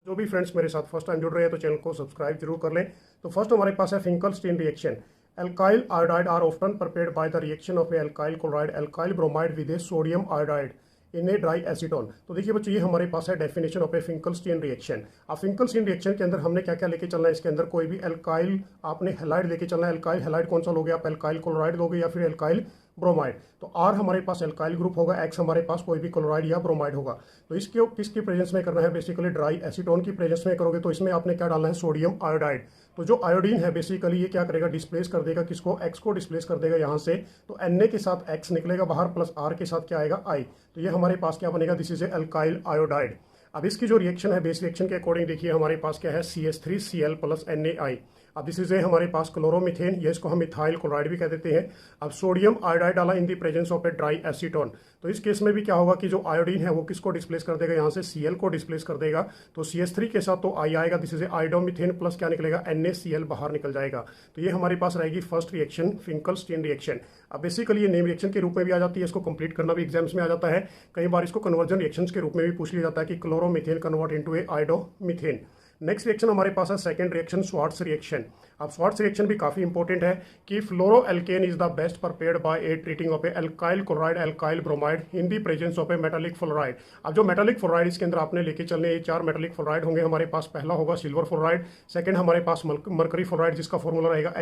जो भी फ्रेंड्स मेरे साथ फर्स्ट टाइम जुड़ रहे हैं तो चैनल को सब्सक्राइब जरूर कर लें। तो फर्स्ट हमारे पास है Finkelstein reaction. Alkyl iodide are often prepared by the reaction of a alkyl chloride alkyl bromide with a sodium iodide in a dry acetone. तो देखिए बच्चों, ये हमारे पास है definition of a Finkelstein reaction. अब फिंकलस्टीन रिएक्शन के अंदर हमने क्या क्या लेके चलना है, इसके अंदर कोई भी एल्काइल आपने हैलाइड लेके चलना है। एल्काइल हैलाइड कौन सा लोगे आप, एल्काइल क्लोराइड लोगे या फिर एल्काइल ब्रोमाइड। तो आर हमारे पास एल्काइल ग्रुप होगा, एक्स हमारे पास कोई भी क्लोराइड या ब्रोमाइड होगा। तो इसके किसकी प्रेजेंस में करना है, बेसिकली ड्राई एसीटोन की प्रेजेंस में करोगे तो इसमें आपने क्या डालना है, सोडियम आयोडाइड। तो जो आयोडीन है बेसिकली ये क्या करेगा, डिस्प्लेस कर देगा किसको, एक्स को डिस्प्लेस कर देगा यहाँ से। तो Na के साथ एक्स निकलेगा बाहर, प्लस आर के साथ क्या आएगा, आई। तो ये हमारे पास क्या बनेगा, this is a alkyl iodide. अब इसकी जो रिएक्शन है बेस रिएक्शन के अकॉर्डिंग देखिए हमारे पास क्या है, CH3Cl प्लस NaI। अब दिस इज ए हमारे पास क्लोरोमीथेन, ये इसको हम मिथाइल क्लोराइड भी कह देते हैं। अब सोडियम आयोडाइड डाला इन the presence of a dry acetone. तो इस केस में भी क्या होगा कि जो आयोडीन है वो किसको डिस्प्लेस कर देगा, यहाँ से Cl को डिस्प्लेस कर देगा। तो CH3 के साथ तो I आएगा, दिस इज ए आयोडोमीथेन प्लस क्या निकलेगा, NaCl बाहर निकल जाएगा। तो ये हमारे पास रहेगी फर्स्ट रिएक्शन, फिंकलस्टीन रिएक्शन। अब बेसिकली ये नेम रिएक्शन के रूप में भी आ जाती है, इसको कंप्लीट करना भी एग्जाम्स में आ जाता है। कई बार इसको कन्वर्जन रिएक्शंस के रूप में भी पूछ लिया जाता है कि chloromethane convert into a iodomethane. Next reaction हमारे पास है सेकंड रिएक्शन, स्वार्ट्स रिएक्शन। अब स्वार्ट्स रिएक्शन भी काफी इंपॉर्टेंट है कि fluoroalkane is the best prepared by a treating of a alkyl chloride alkyl bromide in the presence of a metallic fluoride. अब जो मेटालिक फ्लोराइड इसके अंदर आपने लेके चलने, ये 4 मेटालिक फ्लोराइड होंगे हमारे पास। पहला होगा सिल्वर फ्लोराइड, सेकंड हमारे पास मरकरी फ्लोराइड जिसका फॉर्मूला रहेगा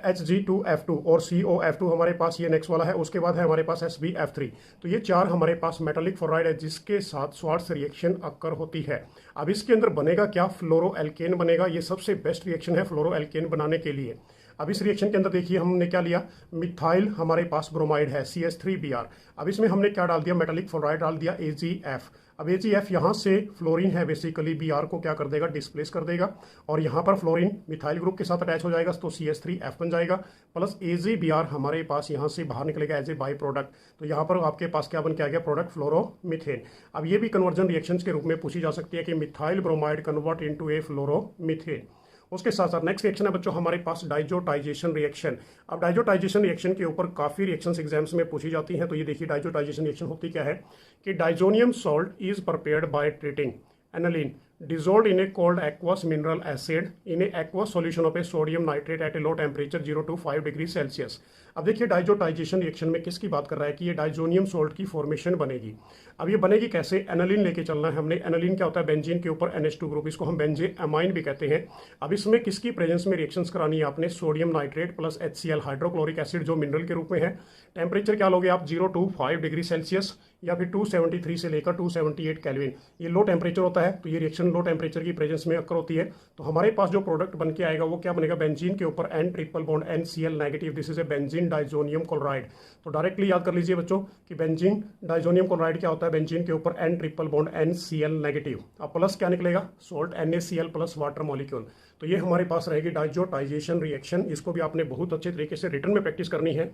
Hg2F2 और COF2 हमारे पास ये नेक्स्ट वाला है। उसके बाद है हमारे पास SbF3। तो ये 4 हमारे पास मेटालिक फ्लोराइड है जिसके साथ स्वार्ट्स रिएक्शन अक्कर होती है। अब इसके अंदर बनेगा क्या, फ्लोरोएल्केन बनेगा। ये सबसे बेस्ट रिएक्शन है फ्लोरोएल्केन बनाने के लिए। अब इस रिएक्शन के अंदर देखिए हमने क्या लिया, मिथाइल हमारे पास ब्रोमाइड है CH3Br। अब इसमें हमने क्या डाल दिया, मेटालिक फ्लोराइड डाल दिया AgF। अब AgF यहाँ से फ्लोरीन है बेसिकली, Br को क्या कर देगा, डिस्प्लेस कर देगा। और यहाँ पर फ्लोरीन मिथाइल ग्रुप के साथ अटैच हो जाएगा तो CH3F बन जाएगा, प्लस AgBr हमारे पास यहाँ से बाहर निकलेगा एज ए बाई प्रोडक्ट। तो यहाँ पर आपके पास क्या बन के आ गया, प्रोडक्ट फ्लोरोमीथेन। अब ये भी कन्वर्जन रिएक्शंस के रूप में पूछी जा सकती है कि मिथाइल ब्रोमाइड कन्वर्ट इनटू ए फ्लोरोमीथेन। उसके साथ साथ नेक्स्ट रिएक्शन है बच्चों हमारे पास डाइजोटाइजेशन रिएक्शन। अब डाइजोटाइजेशन रिएक्शन के ऊपर काफी रिएक्शंस एग्जाम्स में पूछी जाती हैं। तो ये देखिए डाइजोटाइजेशन रिएक्शन होती क्या है कि diazonium salt is prepared by treating aniline dissolved in a cold aqueous mineral acid in a aqueous solution of a sodium nitrate at a low temperature 0 to 5 degree Celsius. अब देखिए diazotization reaction में किसकी बात कर रहा है कि ये डाइजोनियम सोल्ट की फॉर्मेशन बनेगी। अब ये बनेगी कैसे, एनालिन लेके चलना है हमने। एनालिन क्या होता है, बेंजीन के ऊपर NH2 ग्रुप, इसको हम बेंजे अमाइन भी कहते हैं। अब इसमें किसकी प्रेजेंस में रिएक्शंस करानी है आपने, sodium nitrate plus HCl hydrochloric acid जो मिनरल के रूप में है। टेम्परेचर क्या लोगे आप, 0 to 5 डिग्री सेल्सियस या फिर 273 से लेकर 278 केल्विन। ये लो टेम्परेचर होता है, तो ये रिएक्शन लो टेम्परेचर की प्रेजेंस में अक्कर होती है। तो हमारे पास जो प्रोडक्ट बन के आएगा वो क्या बनेगा, बेंजीन के ऊपर N triple bond NCl negative, this is A benzene diazonium chloride. तो डायरेक्टली याद कर लीजिए बच्चों कि बेंजीन डाइजोनियम क्लोराइड क्या होता है, बेंजीन के ऊपर N triple bond NCl negative. अब प्लस क्या निकलेगा, salt NaCl plus water molecule. तो ये हमारे पास रहेगी डाइजोटाइजेशन रिएक्शन। इसको भी आपने बहुत अच्छे तरीके से रिटर्न में प्रैक्टिस करनी है।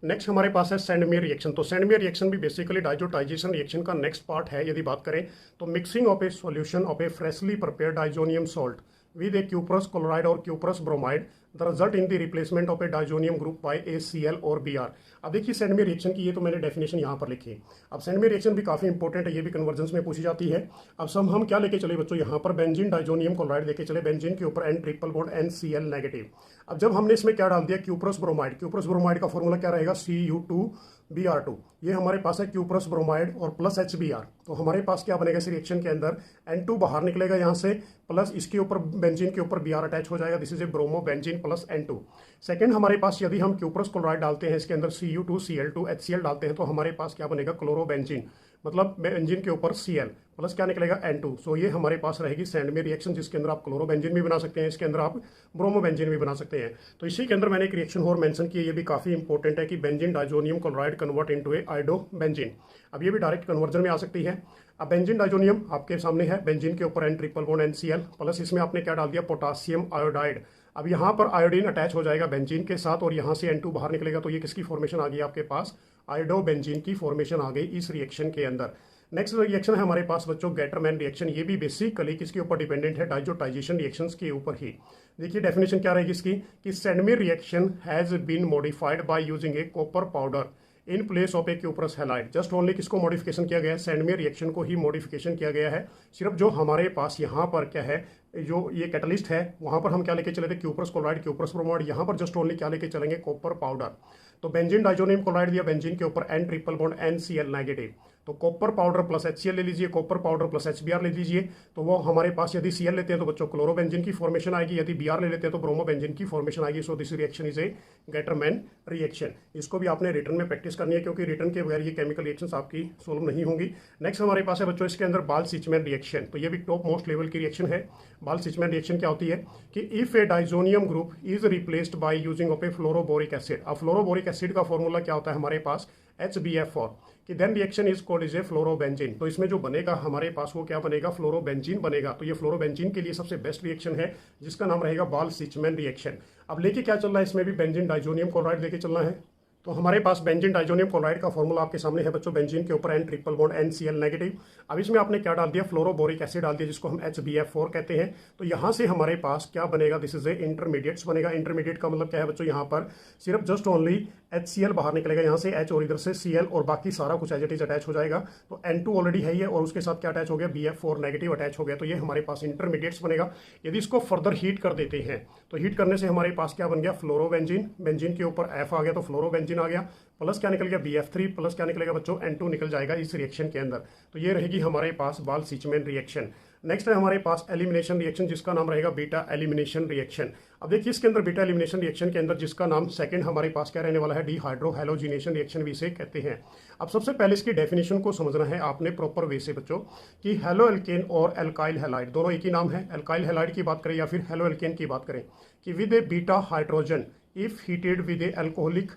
नेक्स्ट हमारे पास है सैंडमेयर रिएक्शन। तो सैंडमेयर रिएक्शन भी बेसिकली डाइजोटाइजेशन रिएक्शन का नेक्स्ट पार्ट है। यदि बात करें तो mixing of A solution of A freshly prepared diazonium salt with a cuprous chloride or cuprous bromide, the result in the replacement of a diazonium group by a Cl और Br। अब देखिए Sandmeyer reaction की ये तो मैंने definition यहाँ पर लिखी। अब सैंडमेयर रिएक्शन भी काफी इंपॉर्टेंट है, ये भी कन्वर्जेंस में पूछी जाती है। अब सब हम क्या लेके चले बच्चों, यहाँ पर बेंजीन डाइजोनियम क्लोराइड लेके चले, बेंजीन के ऊपर N triple bond NCl negative. अब जब हमने इसमें क्या डाल दिया, क्यूप्रस ब्रोमाइड। क्यूप्रस ब्रोमाइड का फॉर्मूला क्या रहेगा, Cu2Br2। ये हमारे पास है क्यूप्रस ब्रोमाइड और प्लस HBr। तो हमारे पास क्या बनेगा इस रिएक्शन के अंदर, N2 बाहर निकलेगा यहाँ से, प्लस इसके ऊपर बेंजीन के ऊपर Br अटैच हो जाएगा, this is a bromo benzene plus N2। Second हमारे पास यदि हम क्यूप्रस क्लोराइड डालते हैं, इसके अंदर Cu2Cl2 HCl डालते हैं तो हमारे पास क्या बनेगा, क्लोरोबेंजीन, मतलब बेंजीन के ऊपर Cl प्लस क्या निकलेगा N2। सो ये हमारे पास रहेगी सैंडमेयर रिएक्शन, जिसके अंदर आप क्लोरोबेंजीन भी बना सकते हैं, इसके अंदर आप ब्रोमोबेंजीन भी बना सकते हैं। तो इसी के अंदर मैंने एक रिएक्शन और मेंशन की है, ये भी काफी इंपॉर्टेंट है कि benzene diazonium chloride convert into a iodobenzene. अब ये भी डायरेक्ट कन्वर्जन में आ सकती है। अब बेंजीन डाइजोनियम आपके सामने है, बेंजीन के ऊपर N triple bond NCl plus इसमें आपने क्या डाल दिया, पोटासियम आयोडाइड। अब यहाँ पर आयोडीन अटैच हो जाएगा बेंजीन के साथ और यहाँ से N2 बाहर निकलेगा। तो ये किसकी फॉर्मेशन आ गई आपके पास, आयोडोबेंजीन की फॉर्मेशन आ गई इस रिएक्शन के अंदर। नेक्स्ट रिएक्शन है हमारे पास बच्चों गेटरमैन रिएक्शन। ये भी बेसिकली किसके ऊपर डिपेंडेंट है, डाइजोटाइजेशन रिएक्शंस के ऊपर ही। देखिए डेफिनेशन क्या रहेगी इसकी कि Sandmeyer reaction has been modified by using a copper powder in place of a cuprous halide. Just only किसको मॉडिफिकेशन किया गया है, सैंडमेयर रिएक्शन को ही मॉडिफिकेशन किया गया है। सिर्फ जो हमारे पास यहाँ पर क्या है, जो ये कैटलिस्ट है वहां पर हम क्या लेके चले थे, क्यूप्रस क्लोराइड, क्यूप्रस ब्रोमाइड। यहाँ पर जस्ट ओनली क्या लेके चलेंगे, कॉपर पाउडर। तो बेंजीन डाइजोनियम क्लोराइड दिया, बेंजीन के ऊपर N triple bond NCl negative. तो कॉपर पाउडर प्लस HCl ले लीजिए, कॉपर पाउडर प्लस HBr ले लीजिए। तो वो हमारे पास यदि Cl लेते हैं तो बच्चों क्लोरोबेंजीन की फॉर्मेशन आएगी, यदि Br ले लेते हैं तो ब्रोमोबेंजीन की फॉर्मेशन आएगी। So this reaction is a Gattermann reaction. इसको भी आपने रिटर्न में प्रैक्टिस करनी है, क्योंकि रिटर्न के बगैर ये केमिकल रिएक्शंस आपकी सोल्व नहीं होंगी। नेक्स्ट हमारे पास है बच्चों इसके अंदर बाल-सिचमैन रिएक्शन। तो ये भी टॉप मोस्ट लेवल की रिएक्शन है। बाल-सिचमैन रिएक्शन क्या होती है कि if a diazonium group is replaced by using of a fluoroboric acid. अब फ्लोरोबोरिक एसिड का फॉर्मूला क्या होता है हमारे पास, HBF4, कि then reaction is called is a fluorobenzene. तो इसमें जो बनेगा हमारे पास वो क्या बनेगा, फ्लोरोबेंजीन बनेगा। तो ये फ्लोरोबेंजीन के लिए सबसे बेस्ट रिएक्शन है, जिसका नाम रहेगा बाल-सिचमैन रिएक्शन। अब लेके क्या चल रहा है, इसमें भी बेंजीन डाइजोनियम क्लोराइड लेके चलना है। तो हमारे पास बेंजीन डाइजोनियम क्लोराइड का फॉर्मूला आपके सामने है बच्चों, बेंजीन के ऊपर N triple bond NCl negative. अब इसमें आपने क्या डाल दिया, फ्लोरोबोरिक एसिड डाल दिया, जिसको हम HBF4 कहते हैं। तो यहाँ से हमारे पास क्या बनेगा, दिस इज ए इंटरमीडिएट्स बनेगा। इंटरमीडिएट का मतलब क्या है बच्चों, यहाँ पर सिर्फ जस्ट ओनली HCl बाहर निकलेगा, यहाँ से H और इधर से Cl, और बाकी सारा कुछ एज इट इज अटैच हो जाएगा। तो N2 ऑलरेडी है ही है, और उसके साथ क्या अटैच हो गया, BF4 नेगेटिव अटैच हो गया। तो ये हमारे पास इंटरमीडिएट्स बनेगा। यदि इसको फर्दर हीट कर देते हैं तो हीट करने से हमारे पास क्या बन गया, फ्लोरोबेंजीन। बेंजीन के ऊपर F आ गया तो फ्लोरोबेंजीन आ गया, प्लस क्या निकल गया, BF3, प्लस क्या निकलेगा बच्चों, N2 निकल जाएगा इस रिएक्शन के अंदर। तो ये रहेगी हमारे पास बाल-सिचमैन रिएक्शन। नेक्स्ट है हमारे पास एलिमिनेशन रिएक्शन, जिसका नाम रहेगा बीटा एलिमिनेशन रिएक्शन। अब देखिए इसके अंदर बीटा एलिमिनेशन रिएक्शन के अंदर जिसका नाम सेकंड हमारे पास क्या रहने वाला है, डिहाइड्रोहैलोजिनेशन रिएक्शन भी इसे कहते हैं। अब सबसे पहले इसकी डेफिनेशन को समझना है आपने प्रॉपर वे से बच्चों, कि हेलो एल्केन और एल्काइल हैलाइड दोनों एक ही नाम है। एल्काइल हैलाइड की बात करें या फिर हेलो एल्केन की बात करें, कि with A beta hydrogen if heated with A alcoholic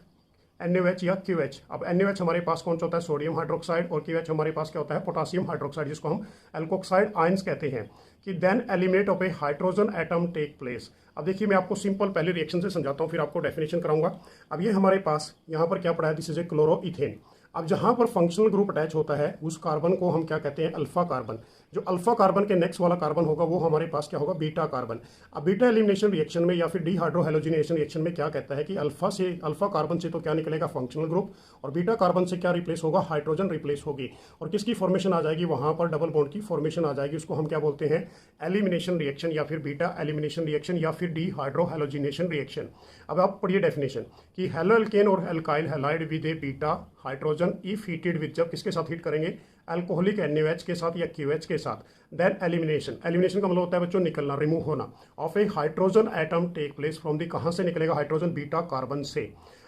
NaOH या QH। अब NaOH हमारे पास कौन सा होता है, सोडियम हाइड्रोक्साइड, और QH हमारे पास क्या होता है, पोटासियम हाइड्रोक्साइड, जिसको हम एल्कोक्साइड आयंस कहते हैं। कि then eliminate of a hydrogen atom take place. अब देखिए मैं आपको सिंपल पहले रिएक्शन से समझाता हूँ, फिर आपको डेफिनेशन कराऊंगा। अब ये हमारे पास यहाँ पर क्या पड़ा है, दिस इज ए क्लोरोइथेन। अब जहां पर फंक्शनल ग्रुप अटैच होता है उस कार्बन को हम क्या कहते हैं, अल्फा कार्बन। जो अल्फा कार्बन के नेक्स्ट वाला कार्बन होगा वो हमारे पास क्या होगा, बीटा कार्बन। अब बीटा एलिमिनेशन रिएक्शन में या फिर डिहाइड्रोहैलोजिनेशन रिएक्शन में क्या कहता है कि अल्फा कार्बन से तो क्या निकलेगा, फंक्शनल ग्रुप, और बीटा कार्बन से क्या रिप्लेस होगा, हाइड्रोजन रिप्लेस होगी, और किसकी फॉर्मेशन आ जाएगी, वहां पर डबल बॉन्ड की फॉर्मेशन आ जाएगी। उसको हम क्या बोलते हैं, एलिमिनेशन रिएक्शन या फिर बीटा एलिमिनेशन रिएक्शन या फिर डिहाइड्रोहैलोजिनेशन रिएक्शन। अब आप पढ़िए डेफिनेशन, कि हेलो एल्केन और alkyl halide with A beta hydrogen if heated with, जब किसके साथ हीट करेंगे, अल्कोहलिक NaOH के साथ या QH के साथ, देन एलिमिनेशन। एलिमिनेशन का मतलब होता है बच्चों निकलना, रिमूव होना, of a hydrogen atom take place from the, कहां से निकलेगा, हाइड्रोजन, बीटा कार्बन से।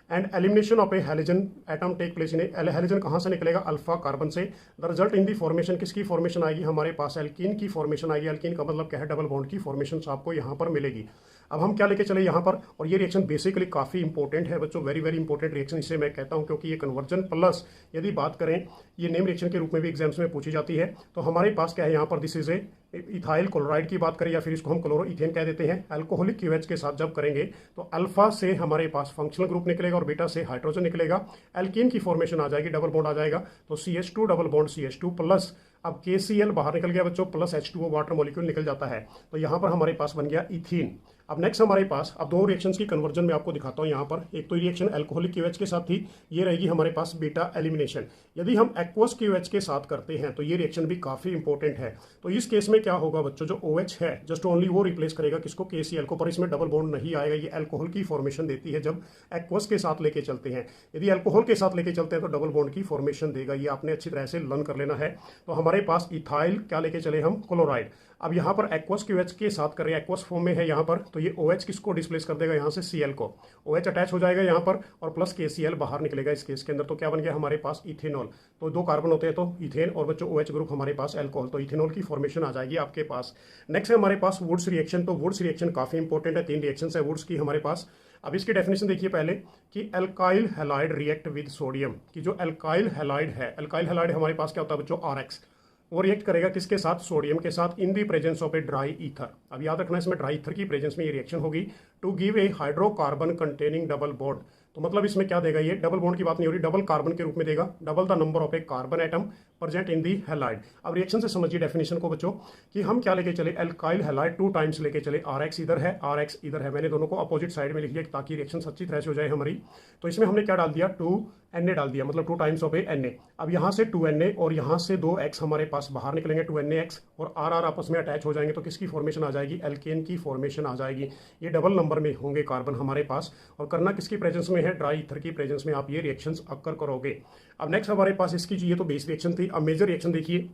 And elimination of a halogen atom take place in, halogen कहां से निकलेगा, अल्फा कार्बन से। The result in the formation, किसकी फॉर्मेशन आएगी, हमारे पास एल्कीन की फॉर्मेशन आएगी। एल्कीन का मतलब क्या है, डबल बॉन्ड की फॉर्मेशन आपको यहाँ पर मिलेगी। अब हम क्या लेके चले यहाँ पर, और ये रिएक्शन बेसिकली काफी इंपॉर्टेंट है बच्चों, वेरी वेरी इंपॉर्टेंट रिएक्शन इसे मैं कहता हूँ, क्योंकि ये कन्वर्जन प्लस यदि बात करें, ये नेम रिएक्शन के रूप में भी एग्जाम्स में पूछी जाती है। तो हमारे पास क्या है यहाँ पर, this is A ethyl chloride की बात करें या फिर इसको हम क्लोरोइथेन कह देते हैं। अल्कोहलिक QH के साथ जब करेंगे तो अल्फा से हमारे पास फंक्शनल ग्रुप निकलेगा और बीटा से हाइड्रोजन निकलेगा, एल्कीन की फॉर्मेशन आ जाएगी, डबल बॉन्ड आ जाएगा, तो CH2 double bond CH2 plus, अब KCl बाहर निकल गया बच्चों, प्लस H2O वाटर मॉलिक्यूल निकल जाता है। तो यहाँ पर हमारे पास बन गया इथीन। अब नेक्स्ट हमारे पास, अब दो रिएक्शंस की कन्वर्जन में आपको दिखाता हूँ यहाँ पर। एक तो रिएक्शन एल्कोहलिक QH के साथ थी, ये रहेगी हमारे पास बीटा एलिमिनेशन। यदि हम एक्वस QH के साथ करते हैं तो ये रिएक्शन भी काफी इंपॉर्टेंट है। तो इस केस में क्या होगा बच्चों, जो OH है जस्ट ओनली वो रिप्लेस करेगा किसको, KCl को, पर इसमें डबल बॉन्ड नहीं आएगा। ये अल्कोहल की फॉर्मेशन देती है जब एक्वस के साथ लेके चलते हैं। यदि अल्कोहल के साथ लेके चलते हैं तो डबल बॉन्ड की फॉर्मेशन देगा। ये आपने अच्छी तरह से लर्न कर लेना है। तो हमारे पास इथाइल क्या लेके चले हम, क्लोराइड। अब यहाँ पर एक्वस QH के साथ कर रहे हैं, एक्वस फॉर्म में है यहाँ पर, तो ये OH किसको डिस्प्लेस कर देगा, यहाँ से Cl को, OH अटैच हो जाएगा यहाँ पर, और प्लस KCl बाहर निकलेगा इस केस के अंदर। तो क्या बन गया हमारे पास, इथेनॉल। तो दो कार्बन होते हैं तो इथेन, और बच्चों OH ग्रुप हमारे पास एल्कोहल, तो इथेनॉल की फॉर्मेशन आ जाएगी आपके पास। नेक्स्ट है हमारे पास वुड्स रिएक्शन। तो वुड्स रिएक्शन काफी इंपॉर्टेंट है, 3 रिएक्शन है वुड्स की हमारे पास। अब इसकी डेफिनेशन देखिए पहले, कि alkyl halide react with sodium, कि जो एल्काइल हैलाइड है, एल्काइल हैलाइड हमारे पास क्या होता है बच्चों, RX, वो रिएक्ट करेगा किसके साथ, सोडियम के साथ, in the presence of a dry ether. अब याद रखना इसमें ड्राई ईथर की प्रेजेंस में ये रिएक्शन होगी, to give a hydrocarbon containing double bond. तो मतलब इसमें क्या देगा, ये डबल बॉन्ड की बात नहीं हो रही, डबल कार्बन के रूप में देगा, double the number of a carbon atom present in the halide. अब रिएक्शन से समझिए डेफिनेशन को बच्चों कि हम क्या लेके चले, एल्काइल हैलाइड 2 टाइम्स लेके चले, RX इधर है RX इधर है, मैंने दोनों को अपोजिट साइड में लिख लिया ताकि रिएक्शन अच्छी तरह से हो जाए हमारी। तो इसमें हमने क्या डाल दिया, 2Na डाल दिया, मतलब 2 टाइम्स ऑफ Na। अब यहाँ से 2Na और यहाँ से 2X हमारे पास बाहर निकलेंगे, 2NaX और RR आपस में अटैच हो जाएंगे, तो किसकी फॉर्मेशन आ जाएगी, एल्केन की फॉर्मेशन आ जाएगी। ये डबल नंबर में होंगे कार्बन हमारे पास, और करना किसकी प्रेजेंस में है, ड्राई ईथर की प्रेजेंस में आप ये रिएक्शंस अक्कर करोगे। अब नेक्स्ट हमारे पास इसकी ये तो बेस रिएक्शन थी। अब मेजर रिएक्शन देखिए,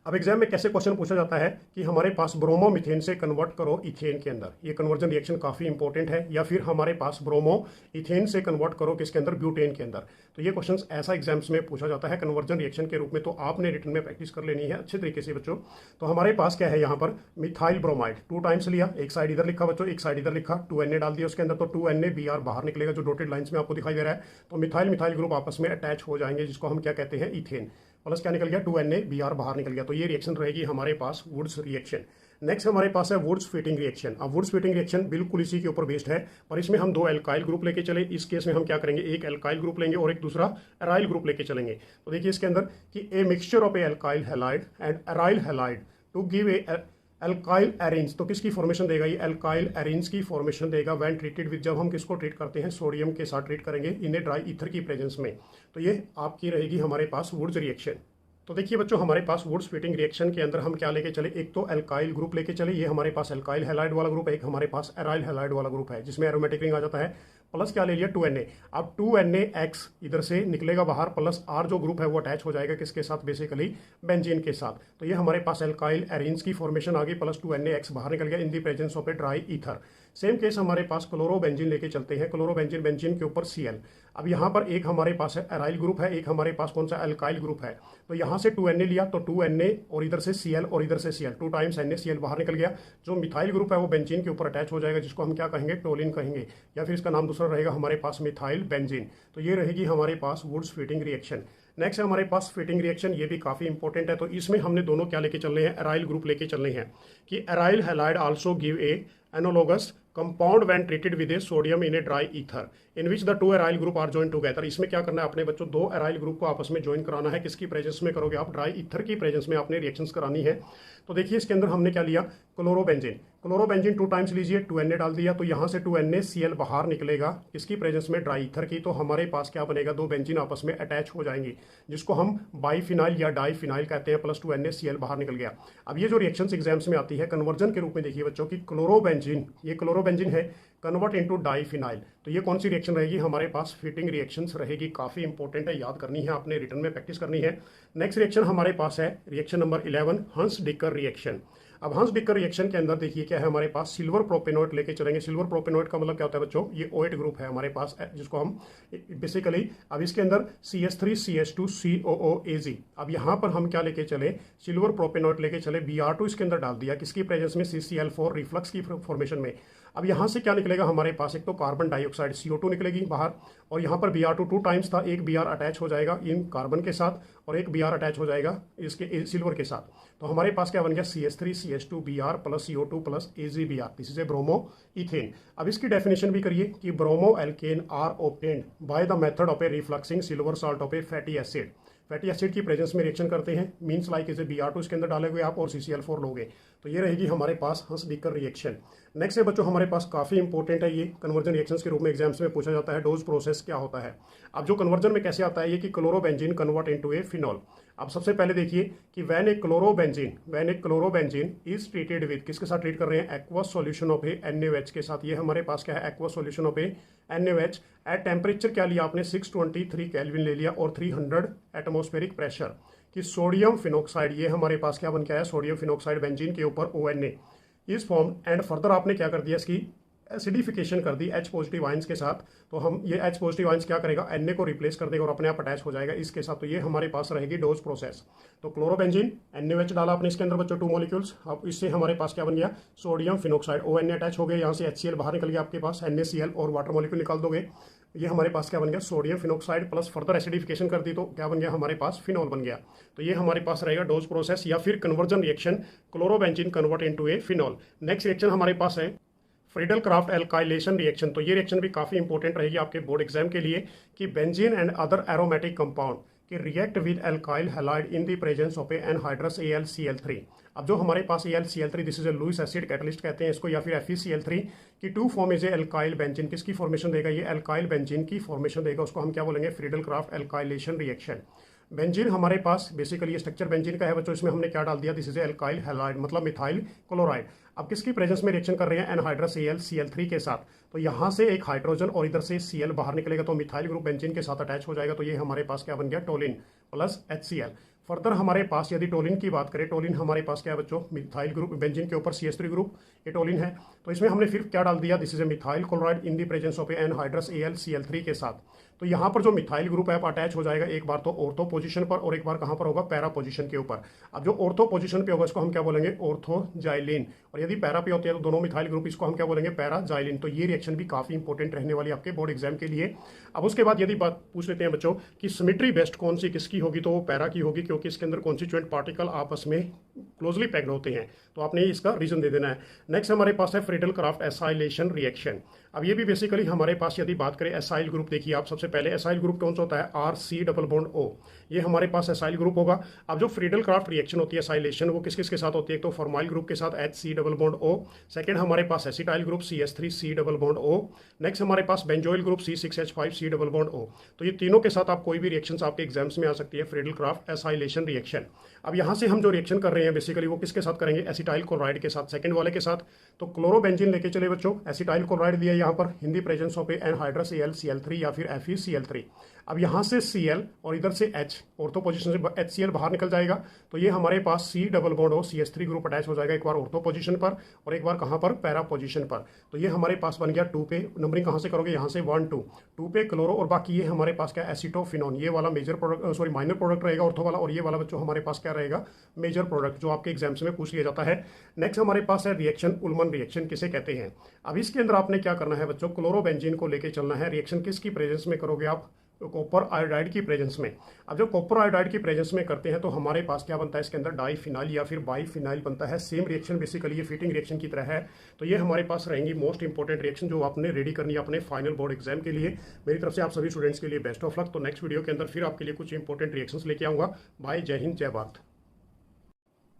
अब एग्जाम में कैसे क्वेश्चन पूछा जाता है कि हमारे पास ब्रोमो मिथेन से कन्वर्ट करो इथेन के अंदर, ये कन्वर्जन रिएक्शन काफी इंपॉर्टेंट है, या फिर हमारे पास ब्रोमो इथेन से कन्वर्ट करो किसके अंदर, ब्यूटेन के अंदर। तो ये क्वेश्चन ऐसा एग्जाम्स में पूछा जाता है कन्वर्जन रिएक्शन के रूप में, तो आपने रिटर्न में प्रैक्टिस कर लेनी है अच्छे तरीके से बच्चों। तो हमारे पास क्या है यहाँ पर, मिथाइल ब्रोमाइड 2 टाइम्स लिया, एक साइड इधर लिखा बच्चों, एक साइड इधर लिखा, 2Na डाल दिया उसके अंदर, तो 2NaBr बाहर निकलेगा जो डॉटेड लाइंस में आपको दिखाई दे रहा है। तो मिथाइल मिथाइल ग्रुप आपस में अटैच हो जाएंगे, जिसको हम क्या कहते हैं, इथेन, प्लस क्या निकल गया, 2NaBr बाहर निकल गया। तो ये रिएक्शन रहेगी हमारे पास वुड्स रिएक्शन। नेक्स्ट हमारे पास है वुड्स फिटिंग रिएक्शन। अब वुड्स फिटिंग रिएक्शन बिल्कुल इसी के ऊपर बेस्ड है, पर इसमें हम 2 एल्काइल ग्रुप लेके चले। इस केस में हम क्या करेंगे, एक एल्काइल ग्रुप लेंगे और एक दूसरा एराइल ग्रुप लेके चलेंगे। तो देखिए इसके अंदर कि a mixture of a alkyl halide and aryl halide to give a alkyl arenes, तो किसकी फॉर्मेशन देगा, ये एल्काइल एरिन्स की फॉर्मेशन देगा व्हेन ट्रीटेड विद, जब हम किसको ट्रीट करते हैं, सोडियम के साथ ट्रीट करेंगे इन्हें ड्राई ईथर की प्रेजेंस में। तो ये आपकी रहेगी हमारे पास वुड्स रिएक्शन। तो देखिए बच्चों हमारे पास वुड्स फिटिंग रिएक्शन के अंदर हम क्या लेके चले, एक तो एल्काइल ग्रुप लेके चले, ये हमारे पास एल्काइल हैलाइड वाला ग्रुप है, एक हमारे पास एराइल हैलाइड वाला ग्रुप है जिसमें एरोमेटिक रिंग आ जाता है, प्लस क्या ले लिया, 2Na। अब 2NaX इधर से निकलेगा बाहर, प्लस R जो ग्रुप है वो अटैच हो जाएगा किसके साथ, बेसिकली बेंजीन के साथ। तो ये हमारे पास एल्काइल एरिन्स की फॉर्मेशन आ गई, प्लस 2NaX बाहर निकल गया in the presence of a dry ether. Same case हमारे पास क्लोरोबेंजीन लेके चलते हैं, क्लोरोबेंजीन, बेंजीन के ऊपर Cl। अब यहाँ पर एक हमारे पास है एराइल ग्रुप है, एक हमारे पास कौन सा एल्काइल ग्रुप है। तो यहाँ से 2Na लिया तो 2Na और इधर से Cl और इधर से Cl, 2 टाइम्स NaCl बाहर निकल गया। जो मिथाइल ग्रुप है वो बेंजीन के ऊपर अटैच हो जाएगा, जिसको हम क्या कहेंगे, टोलिन कहेंगे, या फिर इसका नाम दूसरा रहेगा हमारे पास मिथाइल बेंजीन। तो ये रहेगी हमारे पास वुड्स फिटिंग रिएक्शन। नेक्स्ट है हमारे पास फिटिंग रिएक्शन, ये भी काफी इंपॉर्टेंट है। तो इसमें हमने दोनों क्या लेके चलने हैं, एराइल ग्रुप लेके चलने हैं कि aryl halide also give a analogous compound when treated with a sodium in a dry ether in which the 2 aryl group are join together. इसमें क्या करना है अपने बच्चों, 2 एराइल ग्रुप को आपस में ज्वाइन कराना है, किसकी प्रेजेंस में करोगे आप, ड्राई ईथर की प्रेजेंस में आपने रिएक्शंस करानी है। तो देखिए इसके अंदर हमने क्या लिया, क्लोरोबेंजीन, क्लोरोबेंजीन 2 टाइम्स लीजिए, 2Na डाल दिया, तो यहाँ से 2NaCl बाहर निकलेगा किसकी प्रेजेंस में, ड्राई ईथर की। तो हमारे पास क्या बनेगा, 2 बेंजीन आपस में अटैच हो जाएंगी, जिसको हम बाईफिनाइल या डाईफिनाइल कहते हैं, प्लस 2NaCl बाहर निकल गया। अब ये जो रिएक्शंस एग्जाम्स में आती है कन्वर्जन के रूप में, देखिए बच्चों की क्लोरोबेंजीन, ये क्लोरोबेंजीन है, कन्वर्ट इनटू डाईफिनाइल। तो ये कौन सी रिएक्शन रहेगी हमारे पास, फिटिंग रिएक्शंस रहेगी, काफी इंपॉर्टेंट है, याद करनी है आपने, रिटर्न में प्रैक्टिस करनी है। नेक्स्ट रिएक्शन हमारे पास है रिएक्शन नंबर 11, हंस डिकर रिएक्शन। अब हंस डिकर रिएक्शन के अंदर देखिए क्या है हमारे पास, सिल्वर प्रोपेनोएट लेके चलेंगे। सिल्वर प्रोपेनोएट का मतलब क्या होता है बच्चों, ये OH ग्रुप है हमारे पास, जिसको हम बेसिकली, अब इसके अंदर CH3CH2COOAg। अब यहाँ पर हम क्या लेके चले, सिल्वर प्रोपेनोएट लेके चले, Br2 इसके अंदर डाल दिया, किसकी प्रेजेंस में, CCl4 रिफ्लक्स की फॉर्मेशन में। अब यहाँ से क्या निकलेगा हमारे पास, एक तो कार्बन डाइऑक्साइड CO2 निकलेगी बाहर, और यहाँ पर Br2 2 टाइम्स था, एक Br अटैच हो जाएगा इन कार्बन के साथ और एक Br अटैच हो जाएगा इसके सिल्वर के साथ। तो हमारे पास क्या बन गया, CH3CH2Br plus CO2 plus AgBr, this is a bromo ethane. अब इसकी डेफिनेशन भी करिए कि bromo alkane are obtained by the method of a refluxing silver salt of a fatty acid. Fatty acid की प्रेजेंस में रिएक्शन करते हैं, means like इसे Br2 इसके अंदर डालोगे आप और CCl4 लोगे। तो ये रहेगी हमारे पास हंस डिकर रिएक्शन। नेक्स्ट है बच्चों हमारे पास काफी इंपॉर्टेंट है, ये कन्वर्जन रिएक्शंस के रूप में एग्जाम्स में पूछा जाता है, डोज प्रोसेस क्या होता है। अब जो कन्वर्जन में कैसे आता है ये कि chlorobenzene convert into a phenol. अब सबसे पहले देखिए कि when A chlorobenzene is treated with, किसके साथ ट्रीट कर रहे हैं, aqueous solution of A NaOH के साथ। ये हमारे पास क्या है, aqueous solution of A NaOH at temperature क्या लिया आपने, 623 केल्विन ले लिया और 300 एटमॉस्फेरिक प्रेशर कि सोडियम फिनोक्साइड, ये हमारे पास क्या बन के आया, सोडियम फिनोक्साइड बेंजीन के ऊपर ONA इस फॉर्म, एंड फर्दर आपने क्या कर दिया, इसकी एसिडिफिकेशन कर दी H पॉजिटिव आयंस के साथ। तो हम ये H पॉजिटिव आयंस क्या करेगा, Na को रिप्लेस कर देगा और अपने आप अटैच हो जाएगा इसके साथ। तो ये हमारे पास रहेगी डोज प्रोसेस। तो क्लोरोबेंजीन, NaOH डाला आपने इसके अंदर बच्चों 2 मॉलिक्यूल्स। अब इससे हमारे पास क्या बन गया, सोडियम फिनोक्साइड, ONA अटैच हो गए, यहाँ से HCl बाहर निकल गया आपके पास, NaCl और वाटर मॉलिक्यूल निकाल दोगे, ये हमारे पास क्या बन गया, sodium phenoxide plus further acidification कर दी तो क्या बन गया हमारे पास, फिनॉल बन गया। तो ये हमारे पास रहेगा डोज प्रोसेस या फिर conversion reaction, chlorobenzene convert into a phenol. Next reaction हमारे पास है फ्रीडल क्राफ्ट एल्काइलेशन रिएक्शन। तो ये रिएक्शन भी काफी इंपॉर्टेंट रहेगी आपके बोर्ड एग्जाम के लिए कि benzene and other aromatic compound कि react with alkyl halide in the presence of a anhydrous AlCl3। अब जो हमारे पास AlCl3 this is a Lewis acid catalyst कहते हैं इसको, या फिर FeCl3 की to form is a alkyl benzene. किसकी फॉर्मेशन देगा? ये एल्काइल बेंजीन की फॉर्मेशन देगा। उसको हम क्या बोलेंगे? Friedel craft alkylation reaction. Benzene हमारे पास बेसिकली ये स्ट्रक्चर बेंजीन का है बच्चों। इसमें हमने क्या डाल दिया? दिस इज एल्काइल हैलाइड मतलब मिथाइल क्लोराइड। अब किसकी प्रेजेंस में रिएक्शन कर रहे हैं? एनहाइड्रस AlCl3 के साथ। तो यहाँ से एक हाइड्रोजन और इधर से Cl बाहर निकलेगा तो मिथाइल ग्रुप बेंजीन के साथ अटैच हो जाएगा। तो ये हमारे पास क्या बन गया? Toluene plus HCl। फर्दर हमारे पास यदि टोलिन की बात करें, टोलिन हमारे पास क्या है बच्चों? मिथाइल ग्रुप बेंजीन के ऊपर CH3 ग्रुप, ये टोलिन है। तो इसमें हमने फिर क्या डाल दिया? This is A methyl chloride in the presence of anhydrous AlCl3 के साथ। तो यहाँ पर जो मिथाइल ग्रुप है अटैच हो जाएगा एक बार तो ऑर्थो पोजीशन पर और एक बार कहाँ पर होगा? पैरा पोजीशन के ऊपर। अब जो ऑर्थो पोजीशन पे होगा इसको हम क्या बोलेंगे? ऑर्थोजाइलिन। और यदि पैरा पे होती है तो दोनों मिथाइल ग्रुप, इसको हम क्या बोलेंगे? पैराजाइलिन। तो ये रिएक्शन भी काफी इंपॉर्टेंट रहने वाली आपके बोर्ड एग्जाम के लिए। अब उसके बाद यदि बात पूछ लेते हैं बच्चों कि सिमेट्री बेस्ट कौन सी किसकी होगी, तो वो पैरा की होगी, क्योंकि इसके अंदर कॉन्स्टिट्यूएंट पार्टिकल आपस में क्लोजली पैक्ड होते हैं। तो आपने इसका रीजन दे देना है। नेक्स्ट हमारे पास है फ्रीडल क्राफ्ट एसाइलेशन रिएक्शन। अब ये भी बेसिकली हमारे पास यदि बात करें एसाइल ग्रुप, देखिए आप सबसे पहले एसाइल ग्रुप कौन सा होता है? RC double bond O। ये हमारे पास एसाइल ग्रुप होगा। अब जो फ्रीडल क्राफ्ट रिएक्शन होती है एसाइलेशन, वो किस किस के साथ होती है? तो फॉर्माइल ग्रुप के साथ HC double bond O। Second हमारे पास acetyl group CH3C double bond O। Next हमारे पास benzoyl group C6H5C double bond O। तो ये तीनों के साथ आप कोई भी रिएक्शन आपके एग्जाम्स में आ सकती है, फ्रीडल क्राफ्ट एसाइलेशन रिएक्शन। अब यहाँ से हम जो रिएक्शन कर रहे हैं बेसिकली वो किसके साथ करेंगे? एसिटाइल क्लोराइड के साथ, सेकंड वाले के साथ। तो क्लोरोबेंजीन लेके चले बच्चों, एसिटाइल क्लोराइड दिया यहाँ पर in the presence of anhydrous AlCl3 या फिर FeCl3। अब यहाँ से Cl और इधर से H, ऑर्थो पोजीशन से HCl बाहर निकल जाएगा। तो ये हमारे पास C double bond O CH3 group attach हो जाएगा, एक बार ऑर्थो पोजीशन पर और एक बार कहाँ पर? पैरा पोजीशन पर। तो ये हमारे पास बन गया 2 पे। नंबरिंग कहाँ से करोगे? यहाँ से 1 2 पे क्लोरो, और बाकी ये हमारे पास क्या? एसिटोफिनोन। ये वाला major product, sorry minor product रहेगा ऑर्थो वाला, और ये वाला बच्चों हमारे पास क्या रहेगा? मेजर प्रोडक्ट, जो आपके एग्जाम्स में पूछ लिया जाता है। नेक्स्ट हमारे पास है रिएक्शन उल्मन रिएक्शन किसे कहते हैं। अब इसके अंदर आपने क्या करना है बच्चों? क्लोरोबेंजीन को लेके चलना है। रिएक्शन किसकी प्रेजेंस में करोगे आप? कॉपर आयोडाइड की प्रेजेंस में। अब जब कॉपर आयोडाइड की प्रेजेंस में करते हैं तो हमारे पास क्या बनता है? इसके अंदर डाईफिनाइल या फिर बाईफिनाइल बनता है। सेम रिएक्शन बेसिकली ये फिटिंग रिएक्शन की तरह है। तो ये हमारे पास रहेंगी मोस्ट इंपॉर्टेंट रिएक्शन जो आपने रेडी करनी है अपने फाइनल बोर्ड एग्जाम के लिए। मेरी तरफ से आप सभी स्टूडेंट्स के लिए बेस्ट ऑफ लक। तो नेक्स्ट वीडियो के अंदर फिर आपके लिए कुछ इंपॉर्टेंट रिएक्शंस लेके आऊंगा। बाय, जय हिंद, जय Bharat.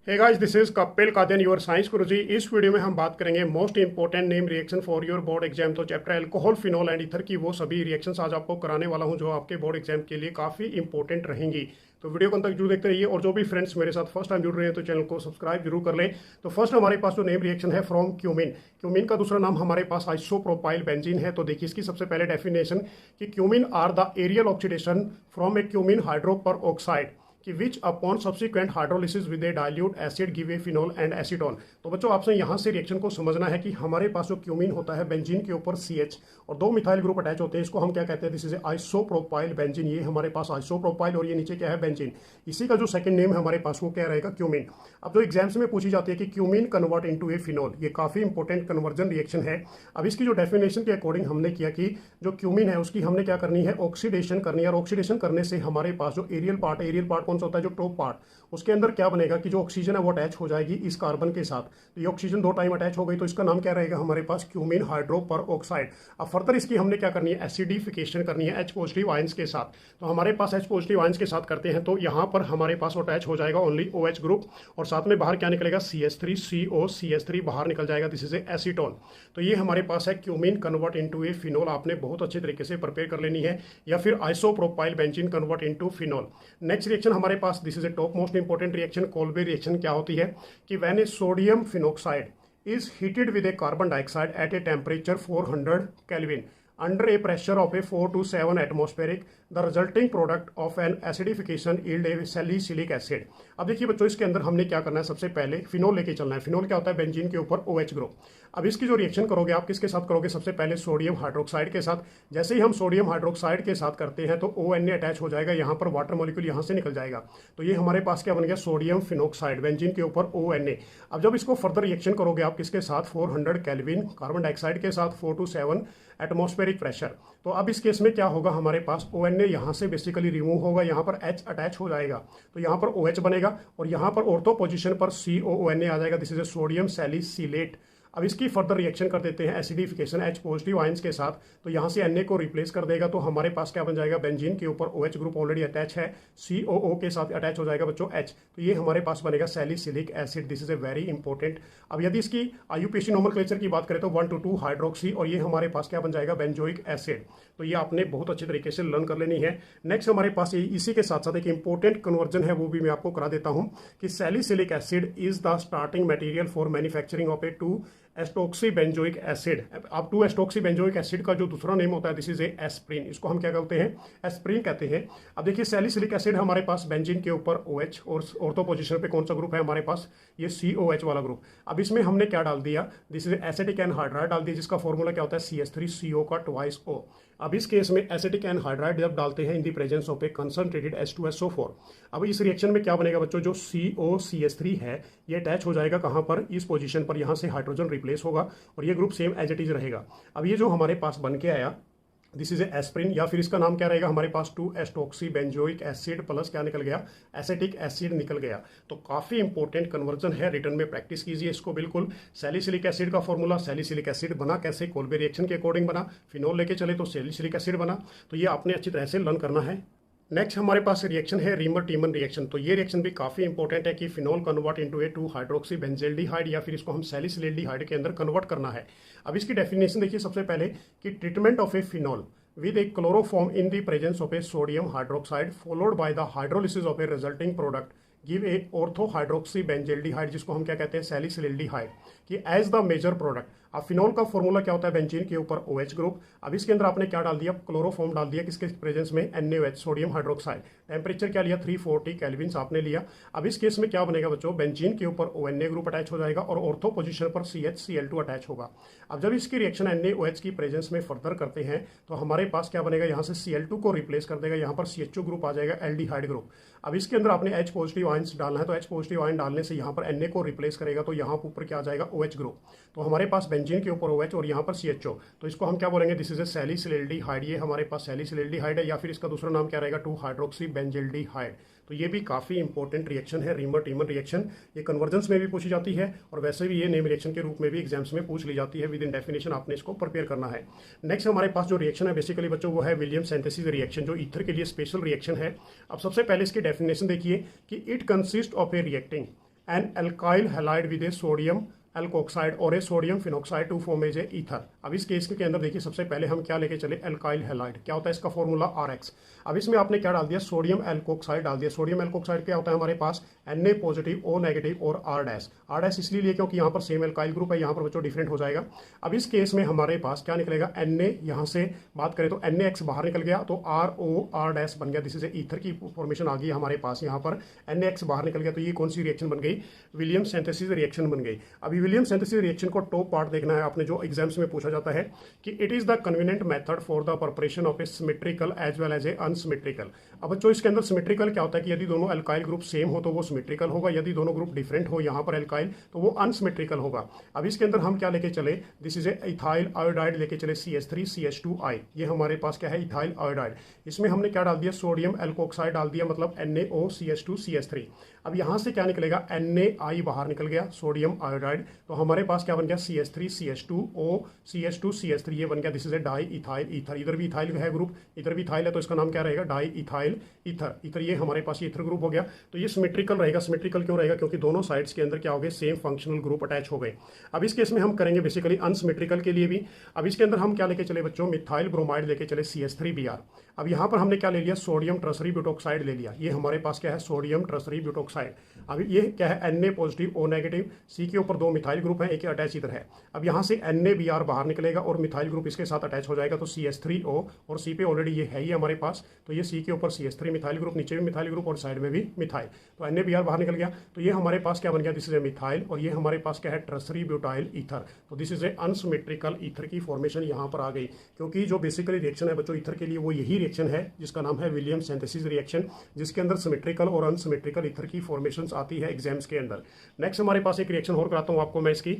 Hey guys, this is Kapil Kadian your science गुरुजी। इस वीडियो में हम बात करेंगे most important name reaction for your board exam. तो chapter alcohol, phenol and ether की वो सभी रिएक्शंस आज आपको कराने वाला हूं जो आपके बोर्ड एग्जाम के लिए काफी इंपॉर्टेंट रहेंगी। तो वीडियो को अंत तक जरूर देखते रहिए, और जो भी फ्रेंड्स मेरे साथ फर्स्ट टाइम जुड़ रहे हैं तो चैनल को सब्सक्राइब जरूर कर लें। तो फर्स्ट हमारे पास जो नेम रिएक्शन है फ्रॉम क्यूमिन। क्यूमिन का दूसरा नाम हमारे पास आइसोप्रोपाइल बेंजीन है। तो देखिए इसकी सबसे पहले डेफिनेशन कि cumene are the aerial oxidation from a cumene hydroperoxide कि which upon subsequent hydrolysis with a dilute acid give a phenol and acetone. तो बच्चों आपसे यहाँ से रिएक्शन को समझना है कि हमारे पास जो क्यूमिन होता है बेंजीन के ऊपर CH और 2 मिथाइल ग्रुप अटैच होते हैं, इसको हम क्या कहते हैं? This is isopropyl benzene. ये हमारे पास आइसोप्रोपाइल और ये नीचे क्या है? बेंजीन। इसी का जो सेकंड नेम है हमारे पास वो क्या रहेगा? क्यूमिन। अब जो एग्जाम्स में पूछी जाती है कि cumin convert into a phenol, ये काफी इंपॉर्टेंट कन्वर्जन रिएक्शन है। अब इसकी जो डेफिनेशन के अकॉर्डिंग हमने किया कि जो क्यूमिन है उसकी हमने क्या करनी है? ऑक्सीडेशन करनी है। और ऑक्सीडेशन करने से हमारे पास जो एरियल पार्ट है, एरियल पार्ट कौन सा होता है? जो टॉप पार्ट, उसके अंदर क्या बनेगा कि जो ऑक्सीजन है वो अटैच हो जाएगी इस कार्बन के साथ। तो ये ऑक्सीजन 2 टाइम अटैच हो गई तो इसका नाम क्या रहेगा हमारे पास? Cumene hydroperoxide. अब फर्दर इसकी हमने क्या करनी है? एसिडिफिकेशन करनी है H पॉजिटिव आयंस के साथ। तो हमारे पास H पॉजिटिव आयंस के साथ करते हैं तो यहाँ पर हमारे पास अटैच हो जाएगा ओनली OH ग्रुप, और साथ में बाहर क्या निकलेगा? CH3CO CH3 बाहर निकल जाएगा। This is A acetone. तो ये हमारे पास है cumin convert into a phenol. आपने बहुत अच्छे तरीके से प्रिपेयर कर लेनी है। या फिर isopropyl benzene convert into phenol. Next reaction हमारे पास, this is a top most important reaction, Kolbe reaction. क्या होती है कि when a sodium phenoxide is heated with a carbon dioxide at a temperature 400 Kelvin under a pressure of a 4 to 7 atmospheric, the resulting product of an acidification yield a salicylic acid। अब देखिए बच्चों इसके अंदर हमने क्या करना है? सबसे पहले फिनोल लेके चलना है। फिनोल क्या होता है? बेंजीन के ऊपर OH ग्रुप। अब इसकी जो रिएक्शन करोगे आप किसके साथ करोगे? सबसे पहले सोडियम हाइड्रोक्साइड के साथ। जैसे ही हम सोडियम हाइड्रोक्साइड के साथ करते हैं तो ONA अटैच हो जाएगा, यहाँ पर वाटर मॉलिक्यूल यहाँ से निकल जाएगा। तो ये हमारे पास क्या बन गया? सोडियम फिनोक्साइड, बेंजीन के ऊपर ONA। अब जब इसको फर्दर रिएक्शन करोगे आप किसके साथ? 400 केल्विन कार्बन डाइऑक्साइड के साथ, 4 to 7 एटमॉस्फेरिक प्रेशर। तो अब इस केस में क्या होगा? हमारे पास ONA यहाँ से बेसिकली रिमूव होगा, यहाँ पर H अटैच हो जाएगा तो यहाँ पर OH बनेगा, और यहाँ पर ऑर्थो पोजीशन पर COONA आ जाएगा। This is A sodium salicylate. अब इसकी फर्दर रिएक्शन कर देते हैं एसिडिफिकेशन H पॉजिटिव आयंस के साथ, तो यहाँ से Na को रिप्लेस कर देगा, तो हमारे पास क्या बन जाएगा, बेंजीन के ऊपर OH ग्रुप ऑलरेडी अटैच है, COO के साथ अटैच हो जाएगा बच्चों H, तो ये हमारे पास बनेगा salicylic acid. This is a very important. अब यदि इसकी IUPAC नोमेनक्लेचर की बात करें तो 1,2 हाइड्रोक्सी, और ये हमारे पास क्या बन जाएगा, बेंजोइक एसिड। तो ये आपने बहुत अच्छे तरीके से लर्न कर लेनी है। नेक्स्ट हमारे पास इसी के साथ साथ एक इंपॉर्टेंट कन्वर्जन है, वो भी मैं आपको करा देता हूं कि salicylic acid is the starting material for manufacturing of a two acetoxy benzoic acid. अब 2-एस्टोक्सी बेंजोइक एसिड का जो दूसरा नेम होता है, दिस इज ए एस्प्रिन, इसको हम क्या कहते हैं, एस्प्रिन कहते हैं। अब देखिए सैलिसिलिक एसिड हमारे पास बेंजीन के ऊपर OH, और ऑर्थो पोजीशन पे कौन सा ग्रुप है हमारे पास, ये COH वाला ग्रुप। अब इसमें हमने क्या डाल दिया, दिस इज एसिटिक एनहाइड्राइड डाल दिया, जिसका फॉर्मूला क्या होता है, CH3CO का ट्वाइस O। अब इस केस में एसिटिक एनहाइड्राइड जब डालते हैं इन the presence of a concentrated H2SO4, अब इस रिएक्शन में क्या बनेगा बच्चों, जो COCH3 है ये अटैच हो जाएगा कहां पर, इस पोजीशन पर, यहां से हाइड्रोजन रिप्लेस होगा और ये group same as it is रहेगा। अब ये जो हमारे पास बन के आया, दिस इज ए एस्प्रिन, या फिर इसका नाम क्या रहेगा हमारे पास, 2-एस्टोक्सी बेंजोइक एसिड प्लस क्या निकल गया, एसिटिक एसिड निकल गया। तो काफी इंपॉर्टेंट कन्वर्जन है, रिटर्न में प्रैक्टिस कीजिए इसको बिल्कुल। सैलिसिलिक एसिड का फॉर्मूला, सैलिसिलिक एसिड बना कैसे, कोल्बे रिएक्शन के अकॉर्डिंग बना, फिनोल लेके चले तो सैलिसिलिक एसिड बना, तो ये आपने अच्छी तरह से लर्न करना है। नेक्स्ट हमारे पास रिएक्शन है रीमर टीमन रिएक्शन। तो ये रिएक्शन भी काफी इंपॉर्टेंट है कि फिनोल कन्वर्ट इनटू ए 2-हाइड्रोक्सी बेंजेल्डिहाइड, या फिर इसको हम सैलिसिलेल्डिहाइड के अंदर कन्वर्ट करना है। अब इसकी डेफिनेशन देखिए सबसे पहले कि treatment of A phenol with a chloroform in the presence of a sodium hydroxide followed by the hydrolysis of a resulting product give a orthohydroxy benzaldehyde, जिसको हम क्या कहते हैं, सैलिसिलेल्डिहाइड, कि एज द मेजर प्रोडक्ट। अब फिनोल का formula क्या होता है, बेंजीन के ऊपर OH ग्रुप। अब इसके अंदर आपने क्या डाल दिया, क्लोरोफॉर्म डाल दिया, किसके प्रेजेंस में, NaOH, सोडियम हाइड्रोक्साइड। टेम्परेचर क्या लिया, 340 केल्विन आपने लिया। अब इस केस में क्या बनेगा बच्चों, बेंजीन के ऊपर ONa ग्रुप अटैच हो जाएगा और ऑर्थो पोजीशन पर CHCl2 अटैच होगा। अब जब इसकी रिएक्शन NaOH की प्रेजेंस में फर्दर करते हैं तो हमारे पास क्या बनेगा, यहाँ से Cl2 को रिप्लेस कर देगा, यहाँ पर CHO ग्रुप आ जाएगा, एल्डिहाइड ग्रुप। अब इसके अंदर आपने H पॉजिटिव आयंस डालना है, तो H पॉजिटिव आयन डालने से यहाँ पर Na को रिप्लेस करेगा, तो यहाँ ऊपर क्या आ जाएगा, OH ग्रुप। तो हमारे पास बेंजीन के ऊपर OH और यहाँ पर CHO, तो इसको हम क्या बोलेंगे, दिस इज ए सैलिसिलेल्डिहाइड। ये हमारे पास सैलिसिलेल्डिहाइड है, या फिर इसका दूसरा नाम क्या रहेगा, 2-हाइड्रोक्सी बेंजेल्डिहाइड। तो ये भी काफी इंपॉर्टेंट रिएक्शन है, रीमर टीमन रिएक्शन। ये कन्वर्जेंस में भी पूछी जाती है और वैसे भी ये नेम रिएक्शन के रूप में भी एग्जाम्स में पूछ ली जाती है। विद इन डेफिनेशन आपने इसको प्रिपेयर करना है। नेक्स्ट हमारे पास जो रिएक्शन है बेसिकली बच्चों, वो है विलियम सिंथेसिस रिएक्शन, जो ईथर के लिए स्पेशल रिएक्शन है। अब सबसे पहले इसकी डेफिनेशन देखिए कि it consist of a reacting an alkyl halide with a sodium alkoxide और a sodium phenoxide to form as a ether. अब इस केस के अंदर देखिए सबसे पहले हम क्या लेके चले, एल्काइल हैलाइड। क्या होता है इसका फॉर्मूला, RX। अब इसमें आपने क्या डाल दिया, सोडियम एल्कोक्साइड डाल दिया। सोडियम एल्कोक्साइड क्या होता है हमारे पास, Na पॉजिटिव, O नेगेटिव और R डैश इसलिए लिए क्योंकि यहाँ पर सेम एल्काइल ग्रुप है, यहाँ पर बच्चों डिफरेंट हो जाएगा। अब इस केस में हमारे पास क्या निकलेगा, Na, यहाँ से बात करें तो NaX बाहर निकल गया, तो RO डैश बन गया। दिस इज ईथर की फॉर्मेशन आ गई हमारे पास, यहाँ पर NaX बाहर निकल गया, तो ये कौन सी रिएक्शन बन गई, विलियम सिंथेसिस रिएक्शन बन गई। अभी विलियम सिंथेसिस रिएक्शन को टॉप पार्ट देखना है आपने, जो एग्जाम्स में पूछा जाता है कि it is the convenient method for the preparation of a symmetrical as well as a unsymmetrical. अब बच्चों इसके अंदर सिमेट्रिकल क्या होता है कि यदि दोनों एल्काइल ग्रुप सेम हो तो वो सिमेट्रिकल होगा, यदि दोनों ग्रुप डिफरेंट हो यहाँ पर एल्काइल तो वो अनसिमेट्रिकल होगा। अब इसके अंदर हम क्या लेके चले, this is A ethyl iodide लेके चले, CH3CH2I। ये हमारे पास क्या है, इथाइल आयोडाइड। इसमें हमने क्या डाल दिया, सोडियम एल्कोक्साइड डाल दिया, मतलब NaOCH2CH3। अब यहाँ से क्या निकलेगा, NaI बाहर निकल गया, सोडियम आयोडाइड। तो हमारे पास क्या बन गया, CH3CH2O CH2CH3, ये बन गया, this is A di ethyl ether. इधर भी इथाइल है ग्रुप, इधर भी इथाइल है, तो इसका नाम क्या रहेगा, डाई इथाइल ईथर। इथर ये हमारे पास ईथर ग्रुप हो गया। तो ये सिमेट्रिकल रहेगा। सिमेट्रिकल क्यों रहेगा, क्योंकि दोनों साइड्स के अंदर क्या हो गए, सेम फंक्शनल ग्रुप अटैच हो गए। अब इस केस में हम करेंगे बेसिकली अनसिमेट्रिकल के लिए भी। अब इसके अंदर हम क्या लेके चले बच्चों, मिथाइल ब्रोमाइड लेके चले, CH3Br। अब यहाँ पर हमने क्या ले लिया, सोडियम ट्रसरी ब्यूटोक्साइड ले लिया। ये हमारे पास क्या है, सोडियम ट्रसरी ब्यूटोक्साइड। अब ये क्या है, Na positive, O negative, C के ऊपर 2 मिथाइल ग्रुप है, एक अटैच इधर है। अब यहाँ से NaBr बाहर निकलेगा और मिथाइल ग्रुप इसके साथ अटैच हो जाएगा, तो CH3O, और C पे ऑलरेडी ये है ही हमारे पास, तो ये C के ऊपर CH3 मिथाइल ग्रुप, नीचे भी मिथाइल ग्रुप और साइड में भी मिथाइल, तो NaBr बाहर निकल गया। तो ये हमारे पास क्या बन गया, दिस इज ए मिथाइल, और ये हमारे पास क्या है, ट्रसरी ब्यूटाइल ईथर। तो this is A unsymmetrical ether की फॉर्मेशन यहाँ पर आ गई, क्योंकि जो बेसिकली रिएक्शन है बच्चों ईथर के लिए वो यही रिएक्शन है जिसका नाम है विलियम सिंथेसिस रिएक्शन, जिसके अंदर सिमेट्रिकल और अनसिमेट्रिकल ईथर की फॉर्मेशन आती है एग्जाम्स के अंदर। नेक्स्ट हमारे पास एक रिएक्शन और कराता हूँ आपको मैं इसकी,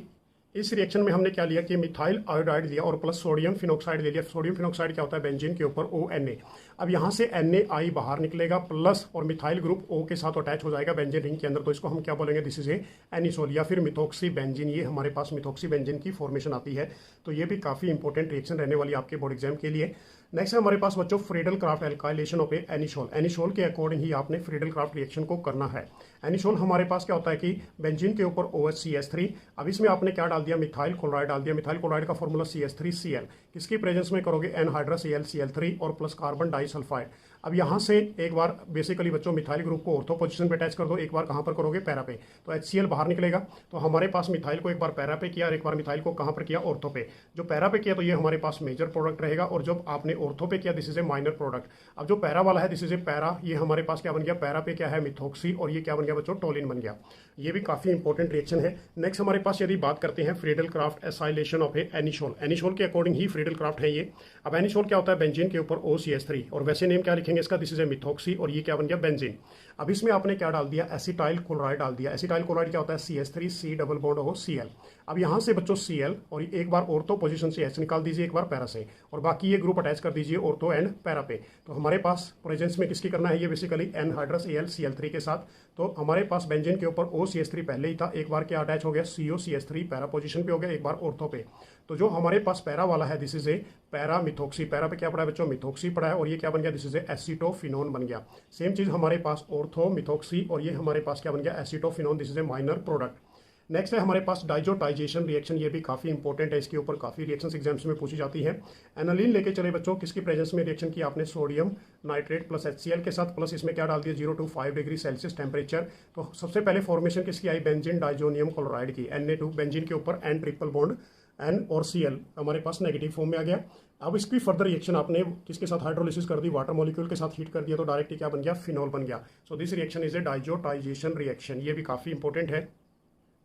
इस रिएक्शन में हमने क्या लिया कि मिथाइल आयोडाइड लिया और प्लस सोडियम फिनॉक्साइड ले लिया। सोडियम फिनॉक्साइड क्या होता है, बेंजीन के ऊपर ONA। अब यहाँ से NaI बाहर निकलेगा प्लस और मिथाइल ग्रुप O के साथ अटैच हो जाएगा बेंजीन रिंग के अंदर, तो इसको हम क्या बोलेंगे, दिस इज ए एनिसोल या फिर मिथोक्सी बेंजीन। ये हमारे पास मिथोक्सी बेंजीन की फॉर्मेशन आती है। तो ये भी काफी इंपॉर्टेंट रिएक्शन रहने वाली आपके बोर्ड एग्जाम के लिए। नेक्स्ट है हमारे पास बच्चों Friedel craft alkylation of A anisole. Anisole के अकॉर्डिंग ही आपने फ्रीडल क्राफ्ट रिएक्शन को करना है। एनिसोल हमारे पास क्या होता है कि बेंजीन के ऊपर OHCH3। अब इसमें आपने क्या डाल दिया, मिथाइल क्लोराइड डाल दिया। मिथाइल क्लोराइड का फॉर्मूला CH3Cl। किसकी प्रेजेंस में करोगे, एनहाइड्रस AlCl3 और प्लस कार्बन डाइसल्फाइड। अब यहाँ से एक बार बेसिकली बच्चों मिथाइल ग्रुप को ऑर्थो पोजीशन पे अटैच कर दो, एक बार कहाँ पर करोगे, पैरा पे, तो HCl बाहर निकलेगा। तो हमारे पास मिथाइल को एक बार पैरा पे किया और एक बार मिथाइल को कहाँ पर किया, ऑर्थो पे। जो पैरा पे किया तो ये हमारे पास मेजर प्रोडक्ट रहेगा, और जब आपने ऑर्थो पे किया this is A minor product. अब जो पैरा वाला है दिस इज ए पैरा, ये हमारे पास क्या बन गया, पैरा पे क्या है, मिथोक्सी, और ये क्या बन गया बच्चों, टोलिन बन गया। ये भी काफी इंपॉर्टेंट रिएक्शन है। नेक्स्ट हमारे पास यदि बात करते हैं Friedel Crafts acylation of A anisole. Anisole के अकॉर्डिंग ही फ्रीडल क्राफ्ट है ये। अब एनिसोल क्या होता है, बेंजीन के ऊपर OCH3, और वैसे नेम क्या लिखेंगे इसका, दिस इज ए मिथोक्सी, और ये क्या बन गया, बेंजीन। अब इसमें आपने क्या डाल दिया, एसिटाइल क्लोराइड डाल दिया। एसिटाइल क्लोराइड क्या होता है, CH3C डबल बॉन्ड OCl। अब यहाँ से बच्चों Cl, और एक बार ऑर्थो पोजीशन से H निकाल दीजिए, एक बार पैरा से, और बाकी ये ग्रुप अटैच कर दीजिए ऑर्थो एंड पैरा पे। तो हमारे पास प्रेजेंस में किसकी करना है, ये बेसिकली एनहाइड्रस AlCl3 के साथ। तो हमारे पास बेंजीन के ऊपर OCH3 पहले ही था, एक बार क्या अटैच हो गया, COCH3 पैरा पोजीशन पे हो गया, एक बार ऑर्थो पे। तो जो हमारे पास पैरा वाला है this is A para methoxy. Para पे क्या पड़ा है बच्चों, मिथोक्सी पड़ा है, और ये क्या बन गया, दिस इज ए एसिटोफिनोन बन गया। सेम चीज हमारे पास ऑर्थो मिथोक्सी, और ये हमारे पास क्या बन गया, acetophenone, this is A minor product. Next है हमारे पास डाइजोटाइजेशन रिएक्शन। ये भी काफी इंपॉर्टेंट है, इसके ऊपर काफी रिएक्शंस एग्जाम्स में पूछी जाती है। एनालिन लेके चले बच्चों, किसकी प्रेजेंस में रिएक्शन की आपने, सोडियम नाइट्रेट प्लस HCl के साथ, प्लस इसमें क्या डाल दिया, 0 to 5 डिग्री सेल्सियस टेम्परेचर। तो सबसे पहले फॉर्मेशन किसकी आई, बेंजीन डाइजोनियम क्लोराइड की, Na2 बेंजीन के ऊपर N ट्रिपल बॉन्ड N और Cl हमारे पास नेगेटिव फॉर्म में आ गया। अब इसकी फर्दर रिएक्शन आपने किसके साथ हाइड्रोलिसिस कर दी, वाटर मॉलिक्यूल के साथ हीट कर दिया, तो डायरेक्ट क्या बन गया, फिनॉल बन गया। So this reaction is a diazotization reaction. ये भी काफी इंपॉर्टेंट है।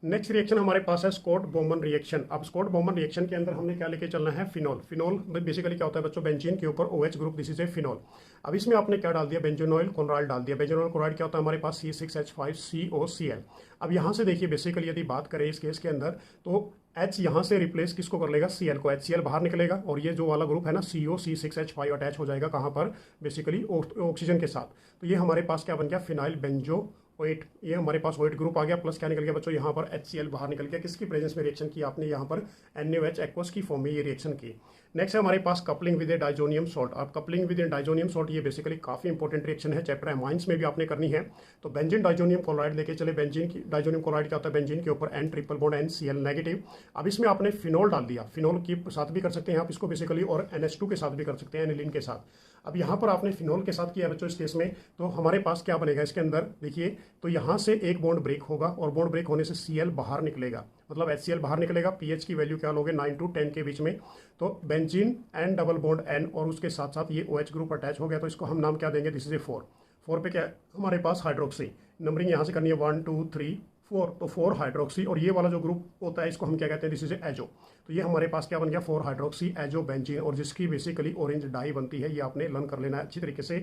नेक्स्ट रिएक्शन हमारे पास है स्कॉट बोमन रिएक्शन। अब स्कॉट बोमन रिएक्शन के अंदर हमने क्या लेके चलना है, फिनॉल। फिनॉल बेसिकली क्या होता है बच्चों, बेंजीन के ऊपर OH group, this is A phenol. अब इसमें आपने क्या डाल दिया, बेंजोनॉइल क्लोराइड डाल दिया। बेंजोनॉइल क्लोराइड क्या होता है हमारे पास, C6H5COCl। अब यहाँ से देखिए बेसिकली यदि बात करें इस केस के अंदर, तो H यहाँ से रिप्लेस किसको कर लेगा, Cl को। HCl बाहर निकलेगा, और ये जो वाला ग्रुप है ना CO C6H5 अटैच हो जाएगा कहाँ पर, बेसिकली ऑक्सीजन के साथ। तो ये हमारे पास क्या बन गया, फिनाइल बेंजो OH। ये हमारे पास OH ग्रुप आ गया, प्लस क्या निकल गया बच्चों, यहाँ पर HCl बाहर निकल गया। किसकी प्रेजेंस में रिएक्शन की आपने, यहाँ पर NaOH एक्वस की फॉर्म में ये रिएक्शन की। नेक्स्ट है हमारे पास coupling with a diazonium salt. अब coupling with a diazonium salt ये बेसिकली काफी इंपॉर्टेंट रिएक्शन है, चैप्टर एमाइंस में भी आपने करनी है। तो बेंजीन डाइजोनियम क्लोराइड लेके चले। बेंजीन की डाइजोनियम क्लोराइड क्या होता है, बेंजीन के ऊपर N triple bond NCl negative. अब इसमें आपने फिनॉल डाल दिया। फिनॉल के साथ भी कर सकते हैं आप इसको बेसिकली, और NH2 के साथ भी कर सकते हैं, एनिलीन के साथ। अब यहाँ पर आपने फिनॉल के साथ किया बच्चों इस केस में, तो हमारे पास क्या बनेगा इसके अंदर देखिए, तो यहाँ से एक बॉन्ड ब्रेक होगा, और बॉन्ड ब्रेक होने से Cl बाहर निकलेगा, मतलब HCl बाहर निकलेगा। pH की वैल्यू क्या लोगे, 9 to 10 के बीच में। तो benzene N double bond N, और उसके साथ साथ ये OH ग्रुप अटैच हो गया, तो इसको हम नाम क्या देंगे, दिस इज ए 4। 4 पे क्या है हमारे पास, हाइड्रोक्सी। नंबरिंग यहाँ से करनी है 1 2 3 4, तो 4 हाइड्रोक्सी, और ये वाला जो ग्रुप होता है इसको हम क्या कहते हैं, दिस इज एजो। तो ये हमारे पास क्या बन गया, 4 हाइड्रोक्सी एजो बेंजीन, और जिसकी बेसिकली ऑरेंज डाई बनती है। ये आपने लर्न कर लेना है अच्छी तरीके से।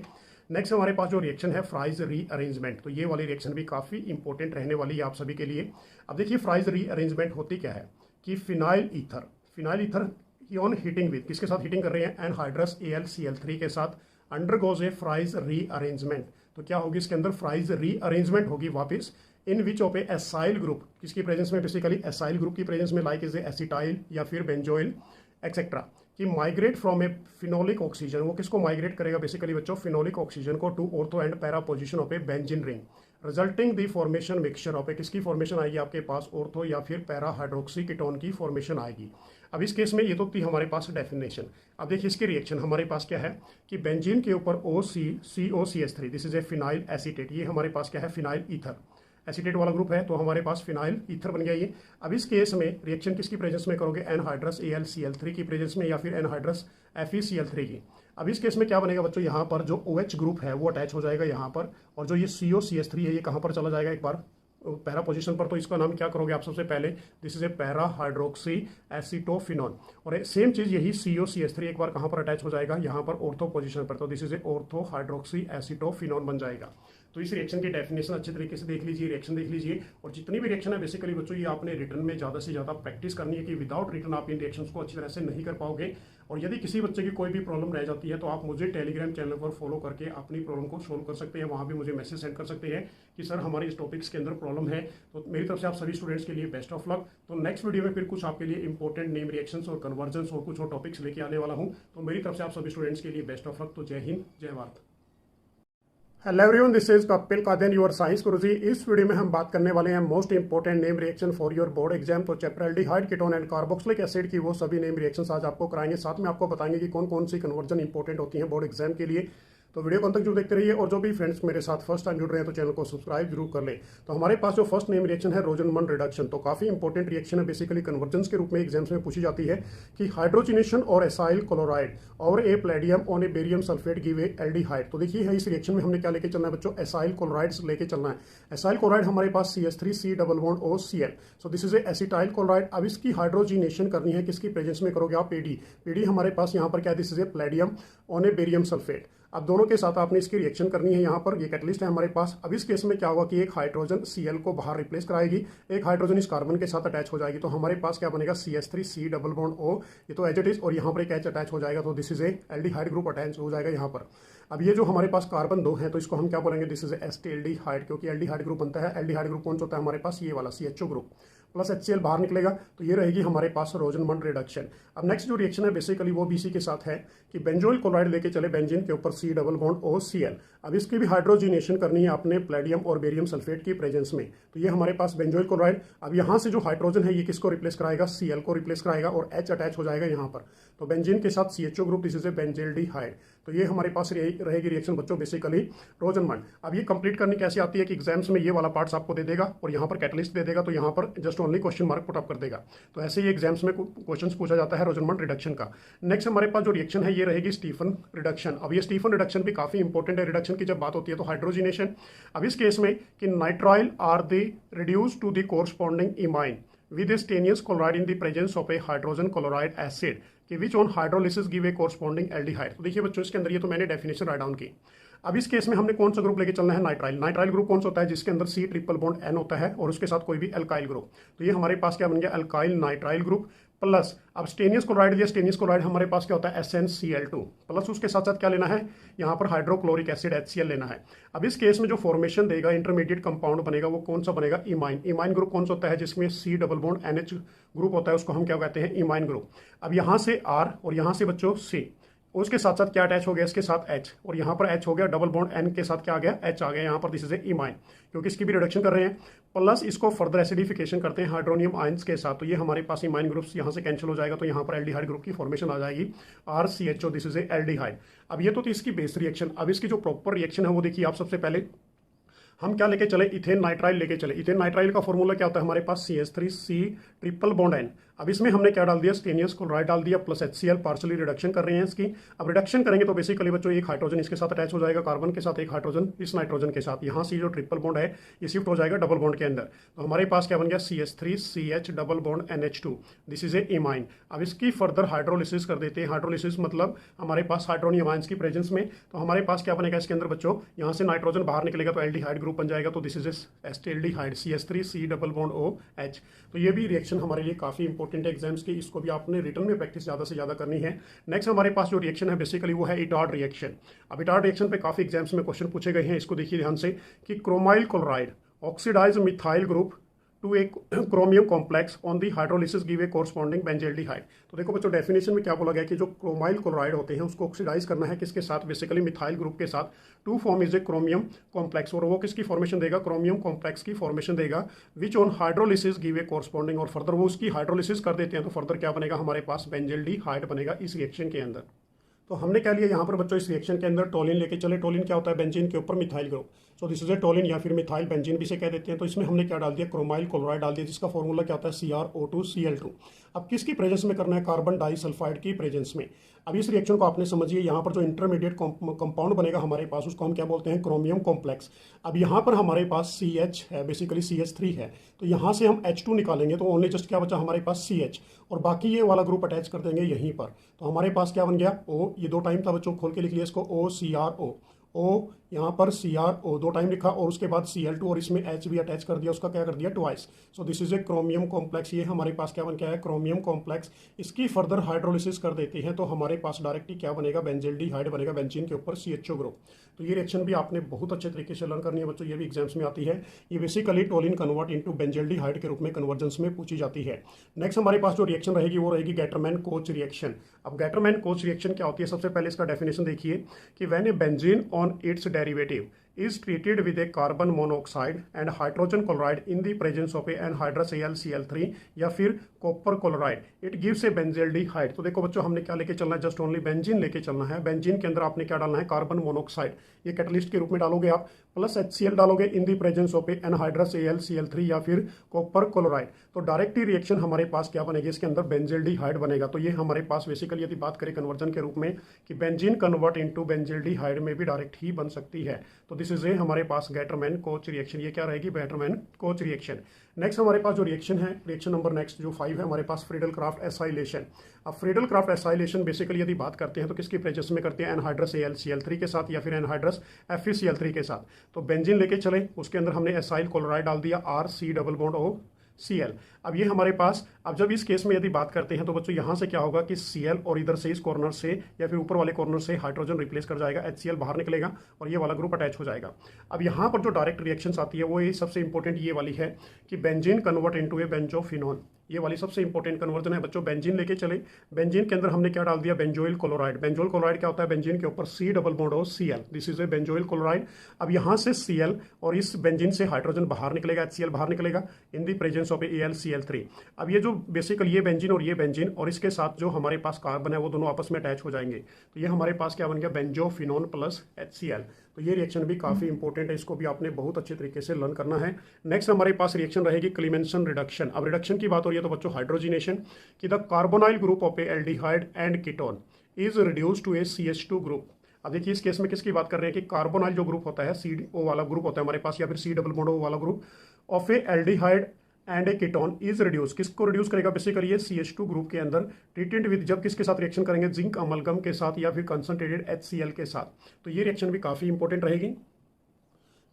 नेक्स्ट हमारे पास जो रिएक्शन है फ्राइज रीअरेंजमेंट, तो ये वाली रिएक्शन भी काफी इंपॉर्टेंट रहने वाली है आप सभी के लिए। अब देखिए फ्राइज रीअरेंजमेंट होती क्या है कि फिनाइल ईथर की ऑन हीटिंग विद, किसके साथ हीटिंग कर रहे हैं, एनहाइड्रस AlCl3 के साथ, अंडरगोज ए फ्राइज रीअरेंजमेंट। तो क्या होगी इसके अंदर, फ्राइज रीअरेंजमेंट होगी वापस, in which of a acyl group, किसकी प्रेजेंस में, बेसिकली एसाइल ग्रुप की प्रेजेंस में, लाइक इज एसिटाइल या फिर बेंजोइल एक्सेट्रा, कि migrate from a phenolic oxygen. वो किसको माइग्रेट करेगा बेसिकली बच्चों, फिनोलिक ऑक्सीजन को, to ortho and para position of a benzene ring, resulting the formation mixture of a, किसकी फॉर्मेशन आएगी आपके पास, ऑर्थो या फिर पैरा हाइड्रोक्सी कीटोन की फॉर्मेशन आएगी। अब इस केस में ये तो थी हमारे पास डेफिनेशन। अब देखिए इसकी रिएक्शन हमारे पास क्या है कि बेंजीन के ऊपर COCH3, this is A phenyl acetate. ये हमारे पास क्या है, फिनाइल ईथर, एसीटेट वाला ग्रुप है, तो हमारे पास फिनाइल ईथर बन गया ये। अब इस केस में रिएक्शन किसकी प्रेजेंस में करोगे, एनहाइड्रस AlCl3 की प्रेजेंस में, या फिर एनहाइड्रस FeCl3 की। अब इस केस में क्या बनेगा बच्चों, यहाँ पर जो OH ग्रुप है वो अटैच हो जाएगा यहाँ पर, और जो ये COCH3 है ये कहाँ पर चला जाएगा, एक बार पैरा पोजीशन पर। तो इसका नाम क्या करोगे आप सबसे पहले, this is A para hydroxy acetophenone. और सेम चीज यही COCH3 एक बार कहाँ पर अटैच हो जाएगा, यहाँ पर ऑर्थो पोजीशन पर, तो this is A ortho hydroxy acetophenone बन जाएगा। तो इस रिएक्शन की डेफिनेशन अच्छे तरीके से देख लीजिए, रिएक्शन देख लीजिए, और जितनी भी रिएक्शन है बेसिकली बच्चों ये आपने रिटर्न में ज़्यादा से ज़्यादा प्रैक्टिस करनी है कि विदाउट रिटर्न आप इन रिएक्शंस को अच्छी तरह से नहीं कर पाओगे। और यदि किसी बच्चे की कोई भी प्रॉब्लम रह जाती है तो आप मुझे टेलीग्राम चैनल पर फॉलो करके अपनी प्रॉब्लम को सोल्व कर सकते हैं, वहाँ भी मुझे मैसेज सेंड कर सकते हैं कि सर हमारे इस टॉपिक्स के अंदर प्रॉब्लम है। तो मेरी तरफ से आप सभी स्टूडेंट्स के लिए बेस्ट ऑफ लक। तो नेक्स्ट वीडियो में फिर कुछ आपके लिए इंपॉर्टेंट नेम रिएक्शंस और कन्वर्जन्स और कुछ और टॉपिक्स लेके आने वाला हूँ। तो मेरी तरफ से आप सभी स्टूडेंट्स के लिए बेस्ट ऑफ लक। तो जय हिंद, जय Bharat. Hello everyone, this is Kapil Kadian, your science गुरुजी। इस वीडियो में हम बात करने वाले हैं most important name reaction for your board exam. तो chapter aldehyde, ketone and carboxylic acid की वो सभी नेम रिएक्शंस आज आपको कराएंगे। साथ में आपको बताएंगे कि कौन कौन सी कन्वर्जन इंपॉर्टेंट होती हैं बोर्ड एग्जाम के लिए। तो वीडियो को अंत तक जरूर देखते रहिए, और जो भी फ्रेंड्स मेरे साथ फर्स्ट टाइम जुड़ रहे हैं तो चैनल को सब्सक्राइब जरूर कर ले। तो हमारे पास जो फर्स्ट नेम रिएक्शन है रोजनमन रिडक्शन, तो काफी इंपॉर्टेंट रिएक्शन है, बेसिकली कन्वर्जेंस के रूप में एग्जाम्स में पूछी जाती है कि हाइड्रोजिनेशन और एसाइल क्लोराइड और a palladium on a barium sulphate give a aldehyde. तो देखिए इस रिएक्शन में हमने क्या लेके चलना है बच्चों, एसाइल क्लोराइड्स लेके चलना है। एसाइल क्लोराइड हमारे पास CH3C double bond OCl, so this is A acetyl chloride. अब इसकी हाइड्रोजिनेशन करनी है, किसकी प्रेजेंस में करोगे आप, पीडी हमारे पास यहाँ पर क्या, this is A palladium on a barium sulphate. अब दोनों के साथ आपने इसकी रिएक्शन करनी है। यहाँ पर ये कैटलिस्ट है हमारे पास। अब इस केस में क्या होगा कि एक हाइड्रोजन Cl को बाहर रिप्लेस कराएगी, एक हाइड्रोजन इस कार्बन के साथ अटैच हो जाएगी। तो हमारे पास क्या बनेगा, CH3C डबल बॉन्ड O, ये तो एज इट इज, और यहाँ पर एक H अटैच हो जाएगा। तो this is A aldehyde group attach हो जाएगा यहाँ पर। अब ये जो हमारे पास कार्बन 2 है तो इसको हम क्या बोलेंगे, दिस इज एस्टेल्डिहाइड, क्योंकि एल्डिहाइड ग्रुप बनता है। एल्डिहाइड ग्रुप कौन सा होता है हमारे पास, ये वाला CHO ग्रुप प्लस HCl बाहर निकलेगा। तो ये रहेगी हमारे पास रोजनमन रिडक्शन। अब नेक्स्ट जो रिएक्शन है बेसिकली वो BC के साथ है कि बेंजोइल क्लोराइड लेके चले बेंजीन के ऊपर C डबल बॉन्ड OCl। अब इसकी भी हाइड्रोजिनेशन करनी है आपने प्लेडियम और बेरियम सल्फेट की प्रेजेंस में। तो ये हमारे पास बेंजोइल क्लोराइड। अब यहाँ से जो हाइड्रोजन है ये किसको रिप्लेस कराएगा, Cl को रिप्लेस कराएगा, और H अटैच हो जाएगा यहाँ पर। तो बेंजीन के साथ CHO group, this is A benzaldehyde. तो ये हमारे पास रहेगी रिएक्शन बच्चों बेसिकली रोजनमन। अब ये कंप्लीट करनी कैसे आती है कि एग्जाम्स में ये वाला पार्ट्स आपको दे देगा और यहाँ पर कैटलिस्ट दे देगा, तो यहाँ पर just only question mark put up कर देगा। तो ऐसे ही एग्जाम्स में क्वेश्चंस पूछा जाता है रोजनमन रिडक्शन का। नेक्स्ट हमारे पास जो रिएक्शन है ये रहेगी स्टीफन रिडक्शन। अब ये स्टीफन रिडक्शन भी काफी इंपॉर्टेंट है। रिडक्शन की जब बात होती है तो हाइड्रोजिनेशन। अब इस केस में कि nitrile are they reduce to the corresponding imine with a stannous chloride in the presence of a hydrogen chloride acid कि which on hydrolysis give a corresponding aldehyde। तो देखिए बच्चों इसके अंदर ये तो मैंने डेफिनेशन राइट डाउन की। अब इस केस में हमने कौन सा ग्रुप लेके चलना है, नाइट्राइल। नाइट्राइल ग्रुप कौन सा होता है, जिसके अंदर C ट्रिपल बॉन्ड N होता है और उसके साथ कोई भी अल्काइल ग्रुप। तो ये हमारे पास क्या बन गया, अल्काइल नाइट्राइल ग्रुप प्लस। अब स्टेनियस क्लोराइड लिया, स्टेनियस क्लोराइड हमारे पास क्या होता है, SnCl2 प्लस। उसके साथ साथ क्या लेना है, यहाँ पर हाइड्रोक्लोरिक एसिड HCl लेना है। अब इस केस में जो फॉर्मेशन देगा, इंटरमीडिएट कंपाउंड बनेगा, वो कौन सा बनेगा, इमाइन। इमाइन ग्रुप कौन सा होता है, जिसमें C double bond NH group होता है, उसको हम क्या कहते हैं, इमाइन ग्रुप। अब यहाँ से R और यहाँ से बच्चों C, उसके साथ साथ क्या अटैच हो गया, इसके साथ H, और यहाँ पर H हो गया, डबल बॉन्ड N के साथ क्या आ गया, H आ गया यहाँ पर, दिस इज ए इमाइन, क्योंकि इसकी भी रिडक्शन कर रहे हैं। प्लस इसको फर्दर एसिडिफिकेशन करते हैं हाइड्रोनियम आयंस के साथ। तो ये हमारे पास इमाइन ग्रुप्स यहाँ से कैंसिल हो जाएगा, तो यहाँ पर एल्डिहाइड ग्रुप की फॉर्मेशन आ जाएगी RCHO, this is A aldehyde. अब ये तो इसकी बेस रिएक्शन। अब इसकी जो प्रॉपर रिएक्शन है वो देखिए आप। सबसे पहले हम क्या लेके चले, इथेन नाइट्राइल लेके चले। इथेन नाइट्राइल का फॉर्मूला क्या होता है हमारे पास, CH3C ट्रिपल बॉन्ड N। अब इसमें हमने क्या डाल दिया, स्टेनियस क्लोराइड डाल दिया प्लस HCl, पार्शली रिडक्शन कर रहे हैं इसकी। अब रिडक्शन करेंगे तो बेसिकली बच्चों एक हाइड्रोजन इसके साथ अटैच हो जाएगा, कार्बन के साथ एक हाइड्रोजन इस नाइट्रोजन के साथ। यहाँ से जो ट्रिपल बॉन्ड है ये शिफ्ट हो जाएगा डबल बॉन्ड के अंदर। तो हमारे पास क्या बन गया, CH3CH double bond NH2, this is A imine. अब इसकी फर्दर हाइड्रोलिसिस कर देते हैं। हाइड्रोलिसिस मतलब हमारे पास हाइड्रोनियम आयंस की प्रेजेंस में। तो हमारे पास क्या बनेगा इसके अंदर बच्चों, यहाँ से नाइट्रोजन बाहर निकलेगा तो एल्डिहाइड ग्रुप बन जाएगा। तो this is acetaldehyde, CH3C double bond OH। तो ये भी रिएक्शन हमारे लिए काफी इंपॉर्टेंट है एग्जाम्स की। इसको भी आपने रिटर्न में प्रैक्टिस ज्यादा से ज्यादा करनी है। नेक्स्ट हमारे पास जो रिएक्शन है बेसिकली वो है इटार्ड रिएक्शन। अब इटार्ड रिएक्शन पे काफी एग्जाम्स में क्वेश्चन पूछे गए हैं। इसको देखिए ध्यान से कि chromyl chloride oxidize methyl group to a chromium complex on the hydrolysis give a corresponding benzaldehyde. तो देखो बच्चों डेफिनेशन में क्या बोला गया कि जो क्रोमाइल क्लोराइड होते हैं उसको ऑक्सीडाइज करना है किसके साथ, बेसिकली मिथाइल ग्रुप के साथ, to form is a chromium complex. और वो किसकी फॉर्मेशन देगा, क्रोमियम कॉम्प्लेक्स की फॉर्मेशन देगा, which on hydrolysis give a corresponding. और फर्दर वो उसकी हाइड्रोलिसिस कर देते हैं तो फर्दर क्या बनेगा हमारे पास, बेंजेल्डिहाइड बनेगा इस रिएक्शन के अंदर। तो हमने क्या लिया यहाँ पर बच्चों, इस रिएक्शन के अंदर टोलिन लेके चले। टोलिन क्या होता है, बेंजीन के ऊपर methyl group. So this is A toluene या फिर मिथाइल बेंजीन भी से कह देते हैं। तो इसमें हमने क्या डाल दिया, क्रोमाइल क्लोराइड डाल दिया, जिसका फॉर्मूला क्या होता है, CrO2Cl2। अब किसकी प्रेजेंस में करना है, कार्बन डाइसल्फाइड की प्रेजेंस में। अब इस रिएक्शन को आपने समझिए, यहाँ पर जो इंटरमीडिएट कंपाउंड बनेगा हमारे पास उसको हम क्या बोलते हैं, क्रोमियम कॉम्प्लेक्स। अब यहाँ पर हमारे पास CH है, बेसिकली CH3 है, तो यहाँ से हम H2 निकालेंगे तो ओनली जस्ट क्या बचा हमारे पास CH, और बाकी ये वाला ग्रुप अटैच कर देंगे यहीं पर। तो हमारे पास क्या बन गया, O, ये 2 टाइम था बच्चों, खोल के लिख लिया इसको, OCrO। O यहाँ पर CrO 2 टाइम लिखा और उसके बाद Cl2 और इसमें H भी अटैच कर दिया, उसका क्या कर दिया twice. So this is a chromium complex. ये हमारे पास क्या बन गया है क्रोमियम कॉम्प्लेक्स। इसकी फर्दर हाइड्रोलिसिस कर देते हैं तो हमारे पास डायरेक्टली क्या बनेगा बेंजील्डिहाइड बनेगा बेंजीन के ऊपर CHO ग्रुप। तो ये रिएक्शन भी आपने बहुत अच्छे तरीके से लर्न करनी है बच्चों, ये भी एग्जाम्स में आती है। ये बेसिकली टोलिन कन्वर्ट इनटू बेंजील्डिहाइड के रूप में कन्वर्जेंस में पूछी जाती है। नेक्स्ट हमारे पास जो रिएक्शन रहेगी वो रहेगी गैटरमैन कोच रिएक्शन। अब गैटरमैन कोच रिएक्शन क्या होती है, सबसे पहले इसका डेफिनेशन देखिए कि when A benzene on it's derivative is treated with a carbon monoxide and hydrogen chloride in the presence of a anhydrous AlCl3 या फिर copper chloride, it gives a benzaldehyde. तो देखो बच्चों हमने क्या लेके चलना है, जस्ट ओनली बेंजीन लेके चलना है। बेंजीन के अंदर आपने क्या डालना है कार्बन मोनोक्साइड, ये कैटलिस्ट के रूप में डालोगे आप, प्लस HCl डालोगे in the presence of a anhydrous AlCl3 या फिर कॉपर क्लोराइड। तो डायरेक्ट रिएक्शन हमारे पास क्या बनेगी, इसके अंदर बेंजील्डिहाइड बनेगा। तो ये हमारे पास बेसिकली यदि बात करें कन्वर्जन के रूप में कि बेंजीन कन्वर्ट इनटू बेंजील्डिहाइड में भी डायरेक्ट ही बन सकती है। तो दिस इज ए हमारे पास गैटरमैन कोच रिएक्शन। ये क्या रहेगी गैटरमैन कोच रिएक्शन। नेक्स्ट हमारे पास जो रिएक्शन है, रिएक्शन नंबर नेक्स्ट जो 5 है हमारे पास फ्रीडल क्राफ्ट एसाइलेशन। अब फ्रीडल क्राफ्ट एसाइलेशन बेसिकली यदि बात करते हैं तो किसकी प्रेजेंस में करते हैं, एनहाइड्रस AlCl3 के साथ या फिर एनहाइड्रस FeCl3 के साथ। तो बेंजीन लेके चले, उसके अंदर हमने एसाइल क्लोराइड डाल दिया RC++OCl। अब ये हमारे पास, अब जब इस केस में यदि बात करते हैं तो बच्चों यहाँ से क्या होगा कि Cl और इधर से इस कॉर्नर से या फिर ऊपर वाले कॉर्नर से हाइड्रोजन रिप्लेस कर जाएगा, HCl बाहर निकलेगा और ये वाला ग्रुप अटैच हो जाएगा। अब यहाँ पर जो डायरेक्ट रिएक्शंस आती है वो ये सबसे इंपॉर्टेंट ये वाली है कि बेंजीन कन्वर्ट इनटू ए बेंजोफिनोन। ये वाली सबसे इंपॉर्टेंट कन्वर्जन है बच्चों। बेंजीन लेके चले, बेंजीन के अंदर हमने क्या डाल दिया बेंजोइल क्लोराइड। बेंजोइल क्लोराइड क्या होता है, बेंजीन के ऊपर C++OCl, this is A benzoyl chloride. अब यहाँ से Cl और इस बेंजीन से हाइड्रोजन बाहर निकलेगा, HCl बाहर निकलेगा इन दी प्रेजेंस ऑफ AlCl3। अब ये जो बेसिकली ये बेंजीन और ये बेंजीन और इसके साथ जो हमारे पास कार्बन है वो दोनों आपस में अटैच हो जाएंगे। तो ये हमारे पास क्या बन गया बेंजोफिनोन प्लस HCl। तो ये रिएक्शन भी काफी इंपॉर्टेंट है, इसको भी आपने बहुत अच्छे तरीके से लर्न करना है। नेक्स्ट हमारे पास रिएक्शन रहेगी क्लीमेंसन रिडक्शन। अब रिडक्शन की बात हो रही है तो बच्चों हाइड्रोजिनेशन कि the carbonyl group of a aldehyde and ketone is reduced to a CH2 group. अब देखिए इस केस में किसकी बात कर रहे हैं कि कार्बोनाइल जो ग्रुप होता है CO वाला ग्रुप होता है हमारे पास या फिर C++O वाला group of a aldehyde and A ketone is reduce, किसको रिड्यूस करेगा बेसिकली ये CH2 ग्रुप के अंदर ट्रीटेड विद, जब किसके साथ रिएक्शन करेंगे जिंक अमलगम के साथ या फिर कंसंट्रेटेड HCl के साथ। तो ये रिएक्शन भी काफी इंपॉर्टेंट रहेगी।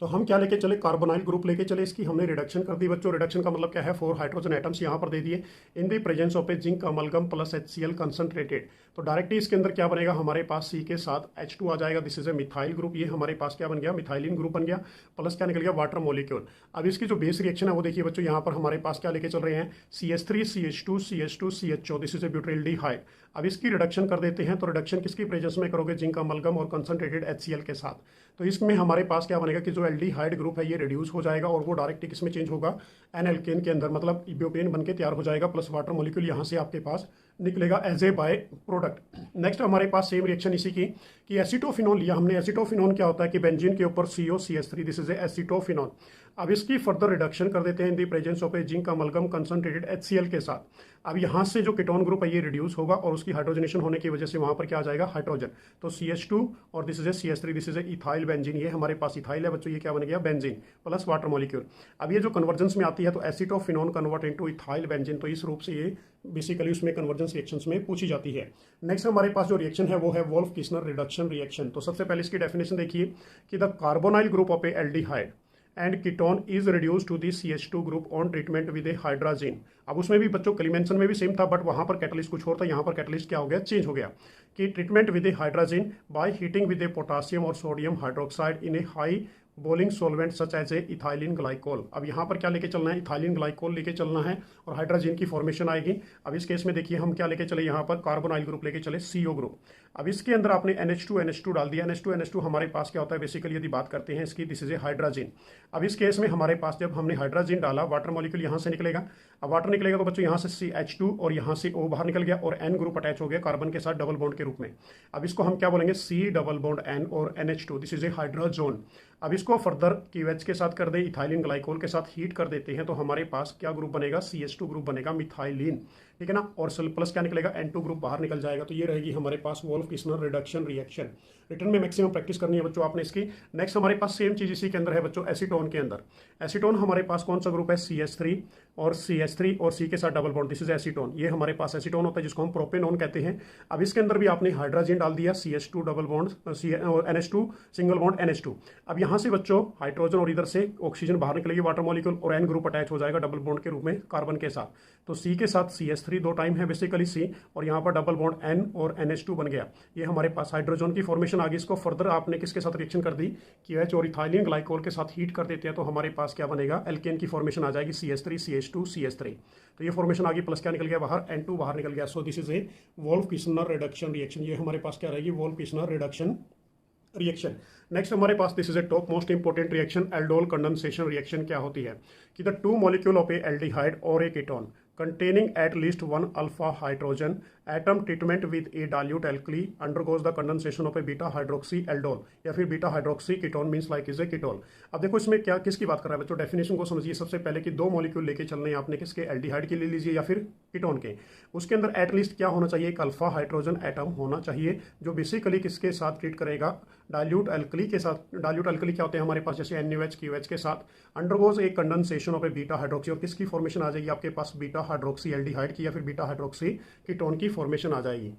तो हम क्या लेके चले कार्बोनाइल ग्रुप लेके चले, इसकी हमने रिडक्शन कर दी बच्चों। रिडक्शन का मतलब क्या है, 4 हाइड्रोजन एटम्स यहाँ पर दे दिए in the presence of a zinc amalgam plus HCl concentrated. तो डायरेक्टली इसके अंदर क्या बनेगा हमारे पास C के साथ H2 आ जाएगा, this is A methyl group. ये हमारे पास क्या बन गया मिथाइलिन ग्रुप बन गया, प्लस क्या निकल गया वाटर मॉलिक्यूल। अब इसकी जो बेस रिएक्शन है वो देखिए बच्चों, यहाँ पर हमारे पास क्या लेके चल रहे हैं CH3 CH2 CH2 CHO, this is a butyraldehyde. अब इसकी रिडक्शन कर देते हैं, तो रिडक्शन किसकी प्रेजेंस में करोगे जिंक अमलगम और कंसंट्रेटेड HCl के साथ। तो इसमें हमारे पास क्या बनेगा कि जो एल्डिहाइड ग्रुप है ये रिड्यूस हो जाएगा और वो डायरेक्टली किसमें चेंज होगा एनएल्केन के अंदर, मतलब ब्यूटेन बन के तैयार हो जाएगा, प्लस वाटर मॉलिक्यूल यहाँ से आपके पास निकलेगा as a by product. Next हमारे पास सेम रिएक्शन इसी की कि एसिटोफिनोन लिया हमने। एसिटोफिनोन क्या होता है कि बेंजीन के ऊपर COCH3, this is A acetophenone. अब इसकी फर्दर रिडक्शन कर देते हैं in the presence of a zinc amalgam concentrated HCl के साथ। अब यहाँ से जो कीटोन ग्रुप है ये रिड्यूस होगा और उसकी हाइड्रोजनेशन होने की वजह से वहां पर क्या आ जाएगा हाइड्रोजन। तो CH2 और this is A CH3, this is A ethyl benzene. ये हमारे पास इथाइल है बच्चों, ये क्या बन गया बेंजीन प्लस वाटर मॉलिक्यूल। अब ये जो कन्वर्जेंस में आती है तो acetophenone convert into ethyl benzene, तो इस रूप से ये बेसिकली उसमें कन्वर्जेंस रिएक्शंस में पूछी जाती है। नेक्स्ट हमारे पास जो रिएक्शन है वो है वोल्फ किस्नर रिडक्शन रिएक्शन। तो सबसे पहले इसकी डेफिनेशन देखिए कि the carbonyl group of a aldehyde and ketone is reduce to the CH2 group on treatment with a hydrazine. अब उसमें भी बच्चों क्लीमेंसन में भी सेम था, बट वहां पर कैटलिस्ट कुछ और था, यहाँ पर कैटलिस्ट क्या हो गया चेंज हो गया कि treatment with a hydrazine by heating with a potassium और sodium hydroxide in a high boiling solvent such as a ethylene glycol. अब यहाँ पर क्या लेके चलना है, इथाइलिन ग्लाइकोल लेके चलना है और हाइड्रोजन की फॉर्मेशन आएगी। अब इस केस में देखिए हम क्या लेके चले, यहाँ पर कार्बोनाइल ग्रुप लेके चले CO ग्रुप। अब इसके अंदर आपने NH2 डाल दिया। NH2 हमारे पास क्या होता है बेसिकली यदि बात करते हैं इसकी, दिस इज ए हाइड्रोजन। अब इस केस में हमारे पास जब हमने हाइड्रोजन डाला वाटर मॉलिक्यूल यहाँ से निकलेगा। अब वाटर निकलेगा तो बच्चों यहाँ से CH2 और यहाँ से O बाहर निकल गया और N ग्रुप अटैच हो गया कार्बन के साथ डबल बॉन्ड के रूप में। अब इसको हम क्या बोलेंगे C++N और NH2, this is A hydrazone. अब इसको फर्दर KOH के साथ कर दे, इथाइलिन ग्लाइकोल के साथ हीट कर देते हैं तो हमारे पास क्या ग्रुप बनेगा CH2 ग्रुप बनेगा मिथाइलिन। ठीक है ना, और प्लस क्या निकलेगा, N2 ग्रुप बाहर निकल जाएगा। तो ये रहेगी हमारे पास Wolff Kishner reduction reaction. Return में मैक्सिमम प्रैक्टिस करनी है बच्चों आपने इसकी। नेक्स्ट हमारे पास सेम चीज इसी के अंदर है बच्चों, एसीटोन के अंदर। एसीटोन हमारे पास कौन सा ग्रुप है, CH3 और CH3 और C के साथ double bond, this is acetone. ये हमारे पास एसीटोन होता है जिसको हम प्रोपेनोन कहते हैं। अब इसके अंदर भी आपने हाइड्रोजन डाल दिया, CH2 double bond NH2 single bond NH2। अब यहाँ से बच्चों हाइड्रोजन और इधर से ऑक्सीजन बाहर निकलेगी वाटर मॉलिक्यूल, और N ग्रुप अटैच हो जाएगा डबल बॉन्ड के रूप में कार्बन के साथ। तो C के साथ CH3 दो टाइम है बेसिकली C, और यहाँ पर डबल बॉन्ड N और NH2 बन गया। ये हमारे पास हाइड्रोजन की फॉर्मेशन आ गई। इसको फर्दर आपने किसके साथ रिएक्शन कर दी, KH और इथाइलिन ग्लाइकोल के साथ हीट कर देते हैं, तो हमारे पास क्या बनेगा, एल्केन की फॉर्मेशन आ जाएगी, CH3 CH2 CH3। तो ये फॉर्मेशन आ गई, प्लस क्या निकल गया बाहर, N2 बाहर निकल गया। So this is a Wolff Kishner reduction reaction. ये हमारे पास क्या रहेगी, Wolff Kishner reduction reaction. Next हमारे पास this is a top most important reaction, aldol condensation reaction. क्या होती है कि the two molecule of a aldehyde और a ketone containing at least one alpha hydrogen atom treatment with a dilute alkali undergoes the condensation of a beta hydroxy aldol या फिर beta hydroxy ketone means like is a ketone। अब देखो इसमें क्या किसकी बात कर रहा है बच्चों, डेफिनेशन को समझिए सबसे पहले कि दो मॉलिक्यूल लेके चलने हैं आपने, किसके, एल्डिहाइड के ले लीजिए या फिर कीटोन के। उसके अंदर एटलीस्ट क्या होना चाहिए, एक अल्फा हाइड्रोजन एटम होना चाहिए जो बेसिकली किसके साथ ट्रीट करेगा, डाइल्यूट अल्कली के साथ। डाइल्यूट अल्कली क्या होते हैं हमारे पास, जैसे NaOH QH के साथ अंडरगोज एक condensation of A beta hydroxy, और किसकी फॉर्मेशन आ जाएगी आपके पास, बीटा हाइड्रोक्सी एल्डिहाइड की या फिर बीटा हाइड्रोक्सी कीटोन की फॉर्मेशन आ जाएगी।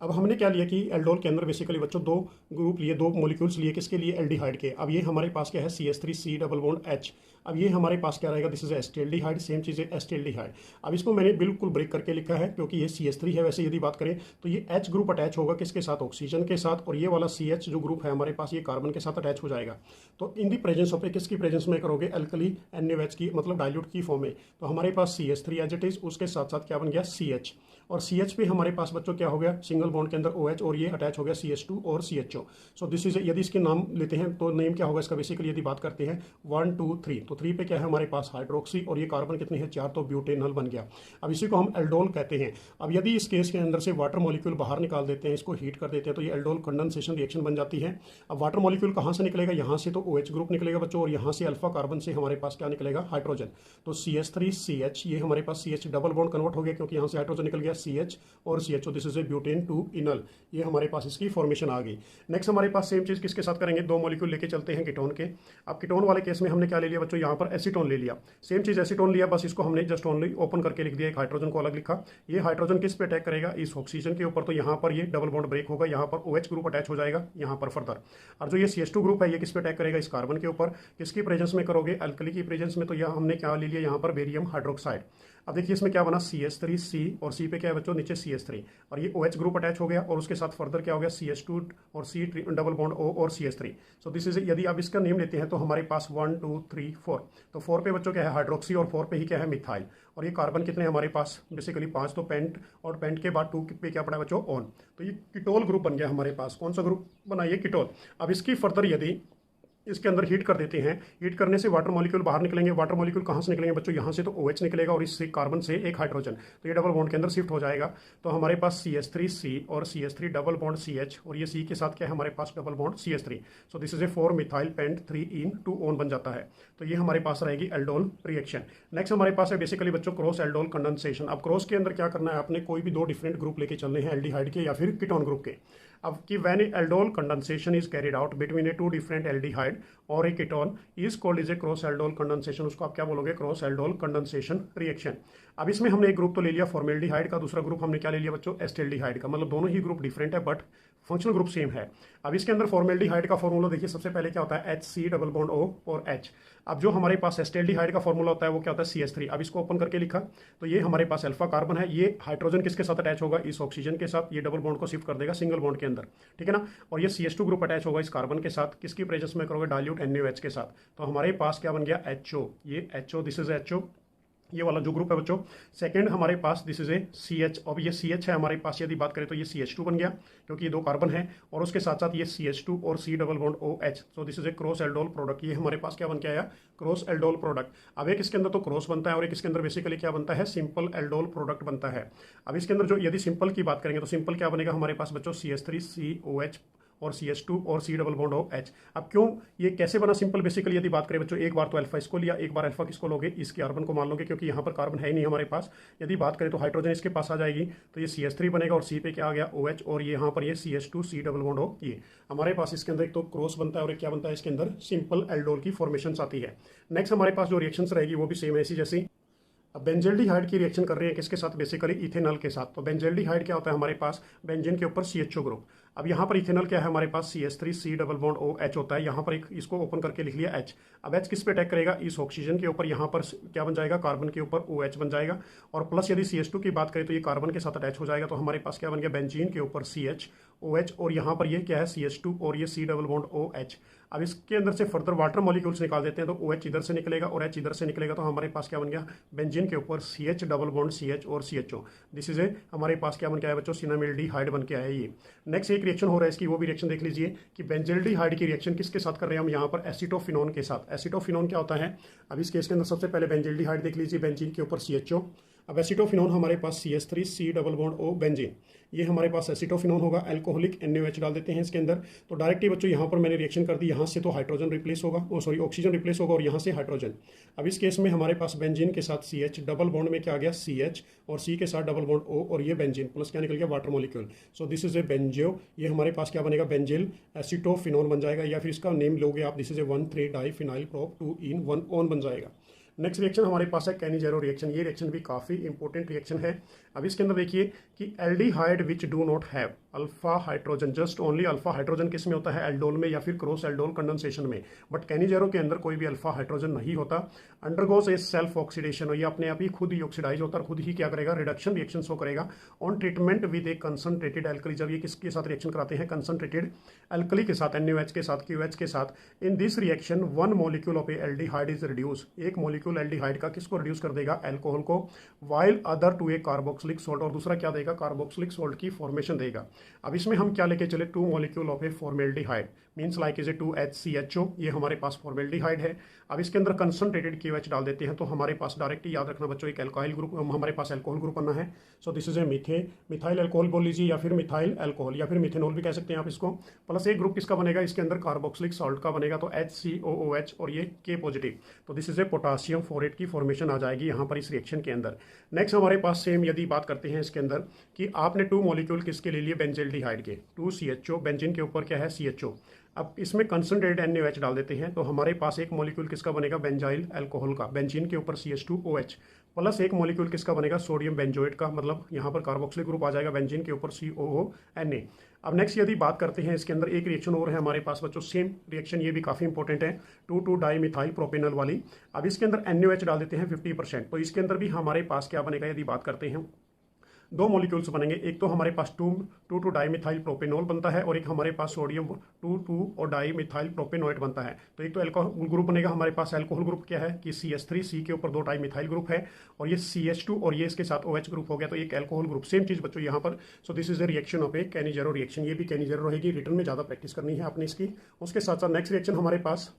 अब हमने क्या लिया कि एल्डोल के अंदर बेसिकली बच्चों दो ग्रुप लिए, दो मॉलिक्यूल्स लिए, किसके लिए, एल्डिहाइड के। अब ये हमारे पास क्या है, CH3C डबल बॉन्ड H। अब ये हमारे पास क्या रहेगा, दिस इज एस्टेल्डिहाइड, सेम चीज़ है एस्टेल्डिहाइड। अब इसको मैंने बिल्कुल ब्रेक करके लिखा है क्योंकि ये CH3 है। वैसे यदि बात करें तो ये H ग्रुप अटैच होगा किसके साथ, ऑक्सीजन के साथ, और ये वाला CH जो ग्रुप है हमारे पास ये कार्बन के साथ अटैच हो जाएगा। तो इन दी प्रेजेंस ऑफ किसकी प्रेजेंस में करोगे, अल्कली NaOH की, मतलब डाइल्यूट की फॉर्म में। तो हमारे पास CH3 एज इट इज, उसके साथ साथ क्या बन गया CH, और CH पे हमारे पास बच्चों क्या हो गया, सिंगल बॉन्ड के अंदर OH, और ये अटैच हो गया CH2 और CHO। सो दिस इज, यदि इसके नाम लेते हैं तो नेम क्या होगा इसका, बेसिकली यदि बात करते हैं 1 2 3, तो 3 पे क्या है हमारे पास हाइड्रोक्सी, और ये कार्बन कितने हैं 4, तो ब्यूटेनॉल बन गया। अब इसी को हम एल्डोल कहते हैं। अब यदि इस केस के अंदर से वाटर मॉलिक्यूल बाहर निकाल देते हैं, इसको हीट कर देते हैं, तो ये एल्डोल कंडेंसेशन रिएक्शन बन जाती है। अब वाटर मॉलिक्यूल कहाँ से निकलेगा, यहाँ से तो OH ग्रुप निकलेगा बच्चों, और यहाँ से अल्फा कार्बन से हमारे पास क्या निकलेगा, हाइड्रोजन। तो CH3CH, ये हमारे पास CH डबल बॉन्ड कन्वर्ट हो गया क्योंकि यहाँ से हाइड्रोजन निकल गया, CH और CHO, this is A butane 2 इनल। ये हमारे पास इसकी फॉर्मेशन आ गई। नेक्स्ट हमारे पास सेम चीज किसके साथ करेंगे, दो मॉलिक्यूल लेके चलते हैं कीटोन के। अब कीटोन वाले केस में हमने क्या ले लिया बच्चों, यहाँ पर एसीटोन ले लिया। सेम चीज एसीटोन लिया, बस इसको हमने जस्ट ओनली ओपन करके लिख दिया, एक हाइड्रोजन को अलग लिखा। ये हाइड्रोजन किस पे अटैक करेगा, इस ऑक्सीजन के ऊपर। तो यहाँ पर ये डबल बॉन्ड ब्रेक होगा, यहाँ पर OH ग्रुप अटैच हो जाएगा यहाँ पर फर्दर। और जो ये CH2 ग्रुप है ये किस पे अटैक करेगा, इस कार्बन के ऊपर। किसकी प्रेजेंस में करोगे, अल्कली की प्रेजेंस में। तो यहाँ हमने क्या ले लिया, यहाँ पर बेरियम हाइड्रोक्साइड। अब देखिए इसमें क्या बना, CH3C, और C पे क्या है बच्चों, नीचे CH3, और ये OH ग्रुप अटैच हो गया, और उसके साथ फर्दर क्या हो गया, CH2 और C डबल बॉन्ड O और CH3। सो दिस इज, यदि आप इसका नेम लेते हैं तो हमारे पास 1 2 3 4, तो 4 पे बच्चों क्या है हाइड्रोक्सी, और 4 पे ही क्या है मिथाइल, और ये कार्बन कितने हमारे पास बेसिकली 5, तो पेंट, और पेंट के बाद 2 पे क्या पड़ा बच्चों, ऑन। तो ये कीटोल ग्रुप बन गया हमारे पास। कौन सा ग्रुप बना, ये कीटोल। अब इसकी फर्दर यदि इसके अंदर हीट कर देते हैं, हीट करने से वाटर मॉलिक्यूल बाहर निकलेंगे। वाटर मॉलिक्यूल कहाँ से निकलेंगे बच्चों, यहाँ से तो OH निकलेगा, और इससे कार्बन से एक हाइड्रोजन, तो ये डबल बॉन्ड के अंदर शिफ्ट हो जाएगा। तो हमारे पास CH3C और CH3 डबल बॉन्ड CH, और ये C के साथ क्या है हमारे पास double bond CH3। So this is a 4 methyl pent 3 en 2 one बन जाता है। तो ये हमारे पास रहेगी एल्डोल रिएक्शन। नेक्स्ट हमारे पास है बेसिकली बच्चों क्रॉस एल्डोल कंडेंसेशन। अब क्रॉस के अंदर क्या करना है आपने, कोई भी दो डिफरेंट ग्रुप लेके चलने हैं, एल्डिहाइड के या फिर कीटोन ग्रुप के। अब कि when aldol condensation is carried out between a 2 different aldehyde और a ketone is called is a cross aldol condensation. उसको आप क्या बोलोगे, क्रॉस एल्डोल कंडेंसेशन रिएक्शन। अब इसमें हमने एक ग्रुप तो ले लिया फॉर्मेल्डिहाइड का, दूसरा ग्रुप हमने क्या ले लिया बच्चों, एस्टेल्डिहाइड का। मतलब दोनों ही ग्रुप डिफरेंट है बट फंक्शनल ग्रुप सेम है। अब इसके अंदर फॉर्मेल्डिहाइड का फॉर्मूला देखिए, सबसे पहले क्या होता है, HC डबल बॉन्ड O और H। अब जो हमारे पास एस्टेल्डिहाइड का फॉर्मूला होता है वो क्या होता है, CH3। अब इसको ओपन करके लिखा, तो ये हमारे पास अल्फा कार्बन है, ये हाइड्रोजन किसके साथ अटैच होगा, इस ऑक्सीजन के साथ। ये डबल बॉन्ड को शिफ्ट कर देगा सिंगल बॉन्ड के अंदर, ठीक है ना। और ये CH2 ग्रुप अटैच होगा इस कार्बन के साथ, किसकी प्रेजेंस में करोगे, डाइल्यूट NaOH के साथ। तो हमारे पास क्या बन गया, HO। ये HO, दिस इज HO, ये वाला जो ग्रुप है बच्चों। सेकंड हमारे पास दिस इज ए CH, अब ये CH है हमारे पास, यदि बात करें तो ये CH2 बन गया क्योंकि ये दो कार्बन है, और उसके साथ साथ ये CH2 और C double bond OH। So this is a cross aldol product. ये हमारे पास क्या बन के आया, क्रॉस एल्डोल प्रोडक्ट। अब एक इसके अंदर तो क्रॉस बनता है और एक इसके अंदर बेसिकली क्या बनता है, सिंपल एल्डोल प्रोडक्ट बनता है। अब इसके अंदर जो यदि सिंपल की बात करेंगे तो सिंपल क्या बनेगा हमारे पास बच्चों, CH3COH और CH2 और C डबल बॉन्ड OH। अब क्यों ये कैसे बना सिंपल, बेसिकली यदि बात करें बच्चों, एक बार तो अल्फा इसको लिया, एक बार अल्फा किसको लोगे, इस कार्बन को मान लोगे, क्योंकि यहाँ पर कार्बन है ही नहीं हमारे पास। यदि बात करें तो हाइड्रोजन इसके पास आ जाएगी, तो ये CH3 बनेगा और C पे क्या आ गया OH, और ये यहाँ पर ये CH2 C double bond O। ये हमारे पास इसके अंदर एक तो क्रॉस बनता है और एक क्या बनता है, इसके अंदर सिंपल एल्डोल की फॉर्मेशन आती है। नेक्स्ट हमारे पास जो रिएक्शंस रहेगी वो भी सेम ऐसी जैसी। अब बेंजल्डिहाइड की रिएक्शन कर रहे हैं किसके साथ, बेसिकली इथेनॉल के साथ। तो बेंजल्डिहाइड क्या होता है हमारे पास, बेंजीन के ऊपर CHO ग्रुप। अब यहाँ पर इथेनॉल क्या है हमारे पास, CH3 C double bond OH होता है। यहाँ पर एक इसको ओपन करके लिख लिया H। अब H किस पे अटैक करेगा, इस ऑक्सीजन के ऊपर। यहाँ पर क्या बन जाएगा, कार्बन के ऊपर OH बन जाएगा, और प्लस यदि CH2 की बात करें तो ये कार्बन के साथ अटैच हो जाएगा। तो हमारे पास क्या बन गया, बेंजीन के ऊपर CHOH, और यहाँ पर ये क्या है CH2 और ये C डबल बॉन्ड OH। अब इसके अंदर से फर्दर वाटर मॉलिक्यूल्स निकाल देते हैं, तो OH इधर से निकलेगा और H इधर से निकलेगा। तो हमारे पास क्या बन गया, बेंजीन के ऊपर CH डबल बॉन्ड CH और CHO। दिस इज ए हमारे पास क्या बन के आया बच्चों, सिनामिल्डिहाइड बन के आया ये। नेक्स्ट एक रिएक्शन हो रहा है इसकी, वो भी रिएक्शन देख लीजिए कि बेंजल्डिहाइड की रिएक्शन किसके साथ कर रहे हैं हम, यहाँ पर एसिटोफिनोन के साथ। एसिटोफिनोन क्या होता है, अब इस केस के अंदर सबसे पहले बेंजल्डिहाइड देख लीजिए, बेंजीन के ऊपर CHO। अब एसिटोफिनोन हमारे पास CH3 C double bond O benzene, ये हमारे पास एसिटोफिनोन होगा। अल्कोहलिक NaOH डाल देते हैं इसके अंदर। तो डायरेक्टली बच्चों यहाँ पर मैंने रिएक्शन कर दी, यहाँ से तो हाइड्रोजन रिप्लेस होगा, ऑक्सीजन रिप्लेस होगा, और यहाँ से हाइड्रोजन। अब इस केस में हमारे पास बेंजीन के साथ CH डबल बॉन्ड में क्या आ गया CH, और C के साथ डबल बॉन्ड O, और ये बेंजीन प्लस क्या निकल गया, water molecule. So this is a benzo, ये हमारे पास क्या बनेगा, बेंजिल एसिटोफिनोन बन जाएगा, या फिर इसका नेम लोगे आप, this is a one three diphenyl prop 2-in-1-on बन जाएगा। नेक्स्ट रिएक्शन हमारे पास है कैनिजेरो रिएक्शन। ये रिएक्शन भी काफ़ी इंपॉर्टेंट रिएक्शन है। अब इसके अंदर देखिए कि aldehyde which do not have alpha hydrogen, just only alpha hydrogen किस में होता है, एल्डोल में या फिर क्रॉस एल्डोल कंडेंसेशन में। बट कैनिजेरो के अंदर कोई भी अल्फा हाइड्रोजन नहीं होता। अंडरगोस ए सेल्फ ऑक्सीडेशन, और ये अपने आप ही खुद ही ऑक्सीडाइज होता है, खुद ही क्या करेगा, रिडक्शन रिएक्शन शो करेगा on treatment with A concentrated alkali. जब ये किसके साथ रिएक्शन कराते हैं, कंसंट्रेटेड एल्कली के साथ, NaOH के साथ, QH के साथ। In this reaction one molecule of a aldehyde is reduce, एक मॉलिक्यूल एल्डिहाइड का किसको रिड्यूस कर देगा, अल्कोहल को, while other to a carboxylic salt, और दूसरा क्या देगा, कार्बोक्सिलिक सोल्ट की फॉर्मेशन देगा। अब इसमें हम क्या लेके चले, 2 molecule of A formaldehyde, means like is a 2HCHO, ये हमारे पास फॉर्मेल्डिहाइड है। अब इसके अंदर कंसंट्रेटेड KOH डाल देते हैं, तो हमारे पास डायरेक्ट याद रखना बच्चों, एक अल्काइल ग्रुप, हमारे पास अल्कोहल ग्रुप बनना है। सो this is A methyl alcohol बोल लीजिए, या फिर मिथाइल अल्कोहल, या फिर मिथेनॉल भी कह सकते हैं आप इसको। प्लस एक ग्रुप किसका बनेगा, इसके अंदर कार्बोक्सिलिक सॉल्ट का बनेगा, तो HCOOH, और ये K पॉजिटिव। तो दिस इज ए पोटासियम फोरेट की फॉर्मेशन आ जाएगी यहाँ पर इस रिएक्शन के अंदर। नेक्स्ट हमारे पास सेम यदि बात करते हैं इसके अंदर कि आपने 2 मॉलिक्यूल किसके ले लिए, बेंजल्डिहाइड के, 2CHO, बेंजीन के ऊपर क्या है CHO। अब इसमें कंसंट्रेटेड NaOH डाल देते हैं, तो हमारे पास एक मॉलिक्यूल किसका बनेगा, बेंजाइल अल्कोहल का, बेंजीन के ऊपर CH2OH, प्लस एक मॉलिक्यूल किसका बनेगा, सोडियम बेंजोएट का, मतलब यहाँ पर कार्बोक्सिलिक ग्रुप आ जाएगा, बेंजीन के ऊपर COONA। अब नेक्स्ट यदि बात करते हैं इसके अंदर एक रिएक्शन और है हमारे पास बच्चों, सेम रिएक्शन, ये भी काफ़ी इंपॉर्टेंट है, 2,2-डाइमिथाइल प्रोपेनॉल वाली। अब इसके अंदर NaOH डाल देते हैं 50%। तो इसके अंदर भी हमारे पास क्या बनेगा, यदि बात करते हैं 2 मॉलिक्यूल्स बनेंगे, एक तो हमारे पास 2,2-डाइमिथाइल प्रोपेनॉल बनता है, और एक हमारे पास सोडियम 2,2-डाइमिथाइल प्रोपेनोएट बनता है। तो एक तो अल्कोहल ग्रुप बनेगा हमारे पास। अल्कोहल ग्रुप क्या है कि CH3, C के ऊपर 2-डाइमिथाइल ग्रुप है, और ये CH2 और ये इसके साथ OH ग्रुप हो गया, तो एक अल्कोहल ग्रुप। सेम चीज बच्चों यहाँ पर। So this is a reaction of a Cannizzaro reaction, ये भी कैनिजेरो रहेगी, रिटर्न में ज़्यादा प्रैक्टिस करनी है आपने इसकी। उसके साथ साथ नेक्स्ट रिएक्शन हमारे पास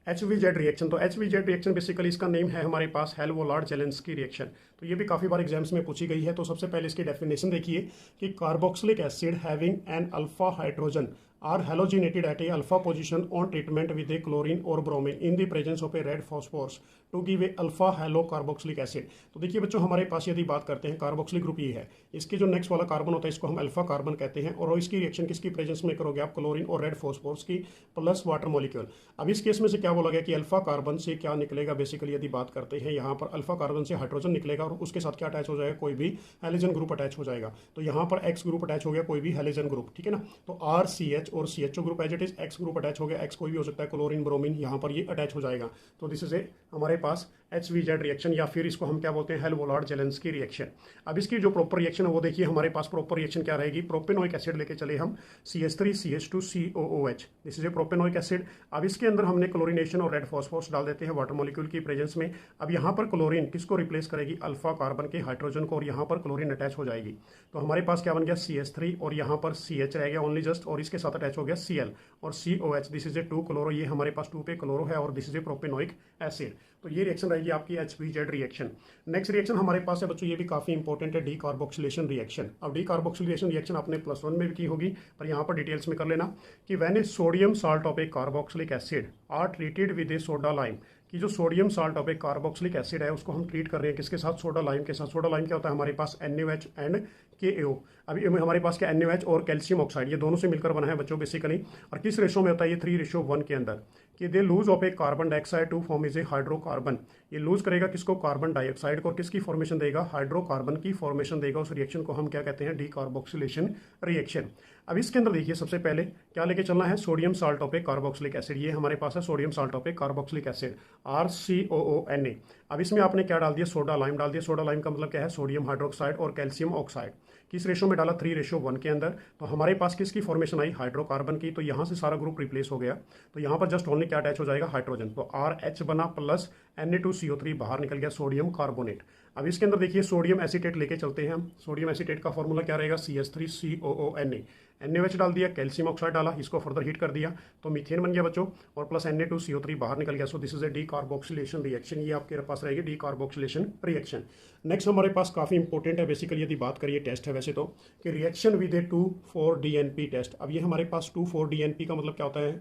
HVZ रिएक्शन। तो HVZ रिएक्शन बेसिकली इसका नेम है हमारे पास हेल्वोलार्ड-जेलेंस्की रिएक्शन। तो ये भी काफ़ी बार एग्जाम्स में पूछी गई है। तो सबसे पहले इसकी डेफिनेशन देखिए कि carboxylic acid having an alpha hydrogen are halogenated at a alpha position on treatment with a chlorine or bromine in the presence of a red phosphorus to give a alpha halocarboxylic acid। तो देखिए बच्चों हमारे पास यदि बात करते हैं carboxylic group ये है, इसके जो नेक्स्ट वाला कार्बन होता है इसको हम अल्फा कार्बन कहते हैं, और इसकी रिएक्शन किसकी प्रेजेंस में करोगे आप, क्लोरीन और रेड फॉस्फोरस की प्लस वाटर मॉलिक्यूल। अब इस केस में से क्या बोला गया कि अल्फा कार्बन से क्या निकलेगा, बेसिकली यदि बात करते हैं यहाँ पर अल्फा कार्बन से हाइड्रोजन निकलेगा, और उसके साथ क्या अटैच हो जाएगा, कोई भी हैलोजन ग्रुप अटैच हो जाएगा। तो यहाँ पर एक्स ग्रुप अटैच हो गया, कोई भी हैलोजन ग्रुप, ठीक है ना। तो RCH और CHO group as it is, x group attach हो गया, एक्स कोई भी हो सकता है, क्लोरीन ब्रोमीन यहाँ पर ये अटैच हो जाएगा। तो दिस इज ए हमारे पास HVZ रिएक्शन, या फिर इसको हम क्या बोलते हैं, हेल्वोलार्ड-जेलेंस्की रिएक्शन। अब इसकी जो प्रॉपर रिएक्शन है वो देखिए, हमारे पास प्रॉपर रिएक्शन क्या रहेगी, प्रोपेनोइक एसिड लेके चले हम, CH3CH2COOH, this is A propanoic acid. अब इसके अंदर हमने क्लोरीनेशन और रेड फॉस्फोरस डाल देते हैं वाटर मॉलिक्यूल की प्रेजेंस में। अब यहाँ पर क्लोरीन किसको रिप्लेस करेगी, अल्फा कार्बन के हाइड्रोजन को, और यहाँ पर क्लोरीन अटैच हो जाएगी। तो हमारे पास क्या बन गया, CH3 और यहाँ पर CH रह गया ओनली जस्ट, और इसके साथ अटैच हो गया Cl और COH, this is A 2 chloro, ये हमारे पास 2 पे क्लोरो है, और this is A propanoic acid. तो ये रिएक्शन रहेगी आपकी HBZ रिएक्शन। नेक्स्ट रिएक्शन हमारे पास है बच्चों, ये भी काफ़ी इंपॉर्टेंट है, डी कार्बोक्सिलेशन रिएक्शन। अब डी कार्बोक्सिलेशन रिएक्शन आपने +1 में भी की होगी, पर यहाँ पर डिटेल्स में कर लेना कि when a sodium salt of a carboxylic acid are treated with a soda lime, कि जो sodium salt of a carboxylic acid है उसको हम ट्रीट कर रहे हैं किसके साथ, सोडा लाइम के साथ। सोडा लाइम क्या होता है हमारे पास, NaOH एंड KAO। अभी हमारे पास क्या NaOH और कैल्शियम ऑक्साइड, ये दोनों से मिलकर बना है बच्चों बेसिकली। और किस रेशो में होता है ये, 3:1 के अंदर, कि they lose of a carbon dioxide to form is a hydrocarbon. ये लूज करेगा किसको, कार्बन डाइऑक्साइड को, और किसकी फॉर्मेशन देगा, हाइड्रोकार्बन की फॉर्मेशन देगा। उस रिएक्शन को हम क्या कहते हैं, डी कार्बोक्सिलेशन रिएक्शन। अब इसके अंदर देखिए सबसे पहले क्या लेके चलना है, sodium salt of a carboxylic acid. ये हमारे पास है sodium salt of a carboxylic acid RCOONA। अब इसमें आपने क्या डाल दिया, सोडा लाइम डाल दिया। सोडा लाइम का मतलब क्या है, सोडियम हाइड्रोक्साइड और कैल्शियम ऑक्साइड। किस रेशो में डाला, 3:1 के अंदर। तो हमारे पास किसकी फॉर्मेशन आई, हाइड्रोकार्बन की। तो यहाँ से सारा ग्रुप रिप्लेस हो गया, तो यहाँ पर जस्ट ओनली क्या अटैच हो जाएगा, हाइड्रोजन। तो RH बना प्लस Na2CO3 बाहर निकल गया, सोडियम कार्बोनेट। अब इसके अंदर देखिए सोडियम एसीटेट लेके चलते हैं हम। सोडियम एसीटेट का फॉर्मूला क्या रहेगा, CH3COONA। NaOH डाल दिया, कैल्शियम ऑक्साइड डाला, इसको फर्दर हीट कर दिया तो मीथेन बन गया बच्चों, और प्लस Na2CO3 बाहर निकल गया। So this is A D carboxylation reaction. ये आपके पास रहेगी डी कार्बोक्सिलेशन रिएक्शन। नेक्स्ट हमारे पास काफ़ी इंपॉर्टेंट है बेसिकली, यदि बात करिए टेस्ट है वैसे तो, कि reaction with A 2,4-DNP test. अब ये हमारे पास 2,4-DNP का मतलब क्या होता है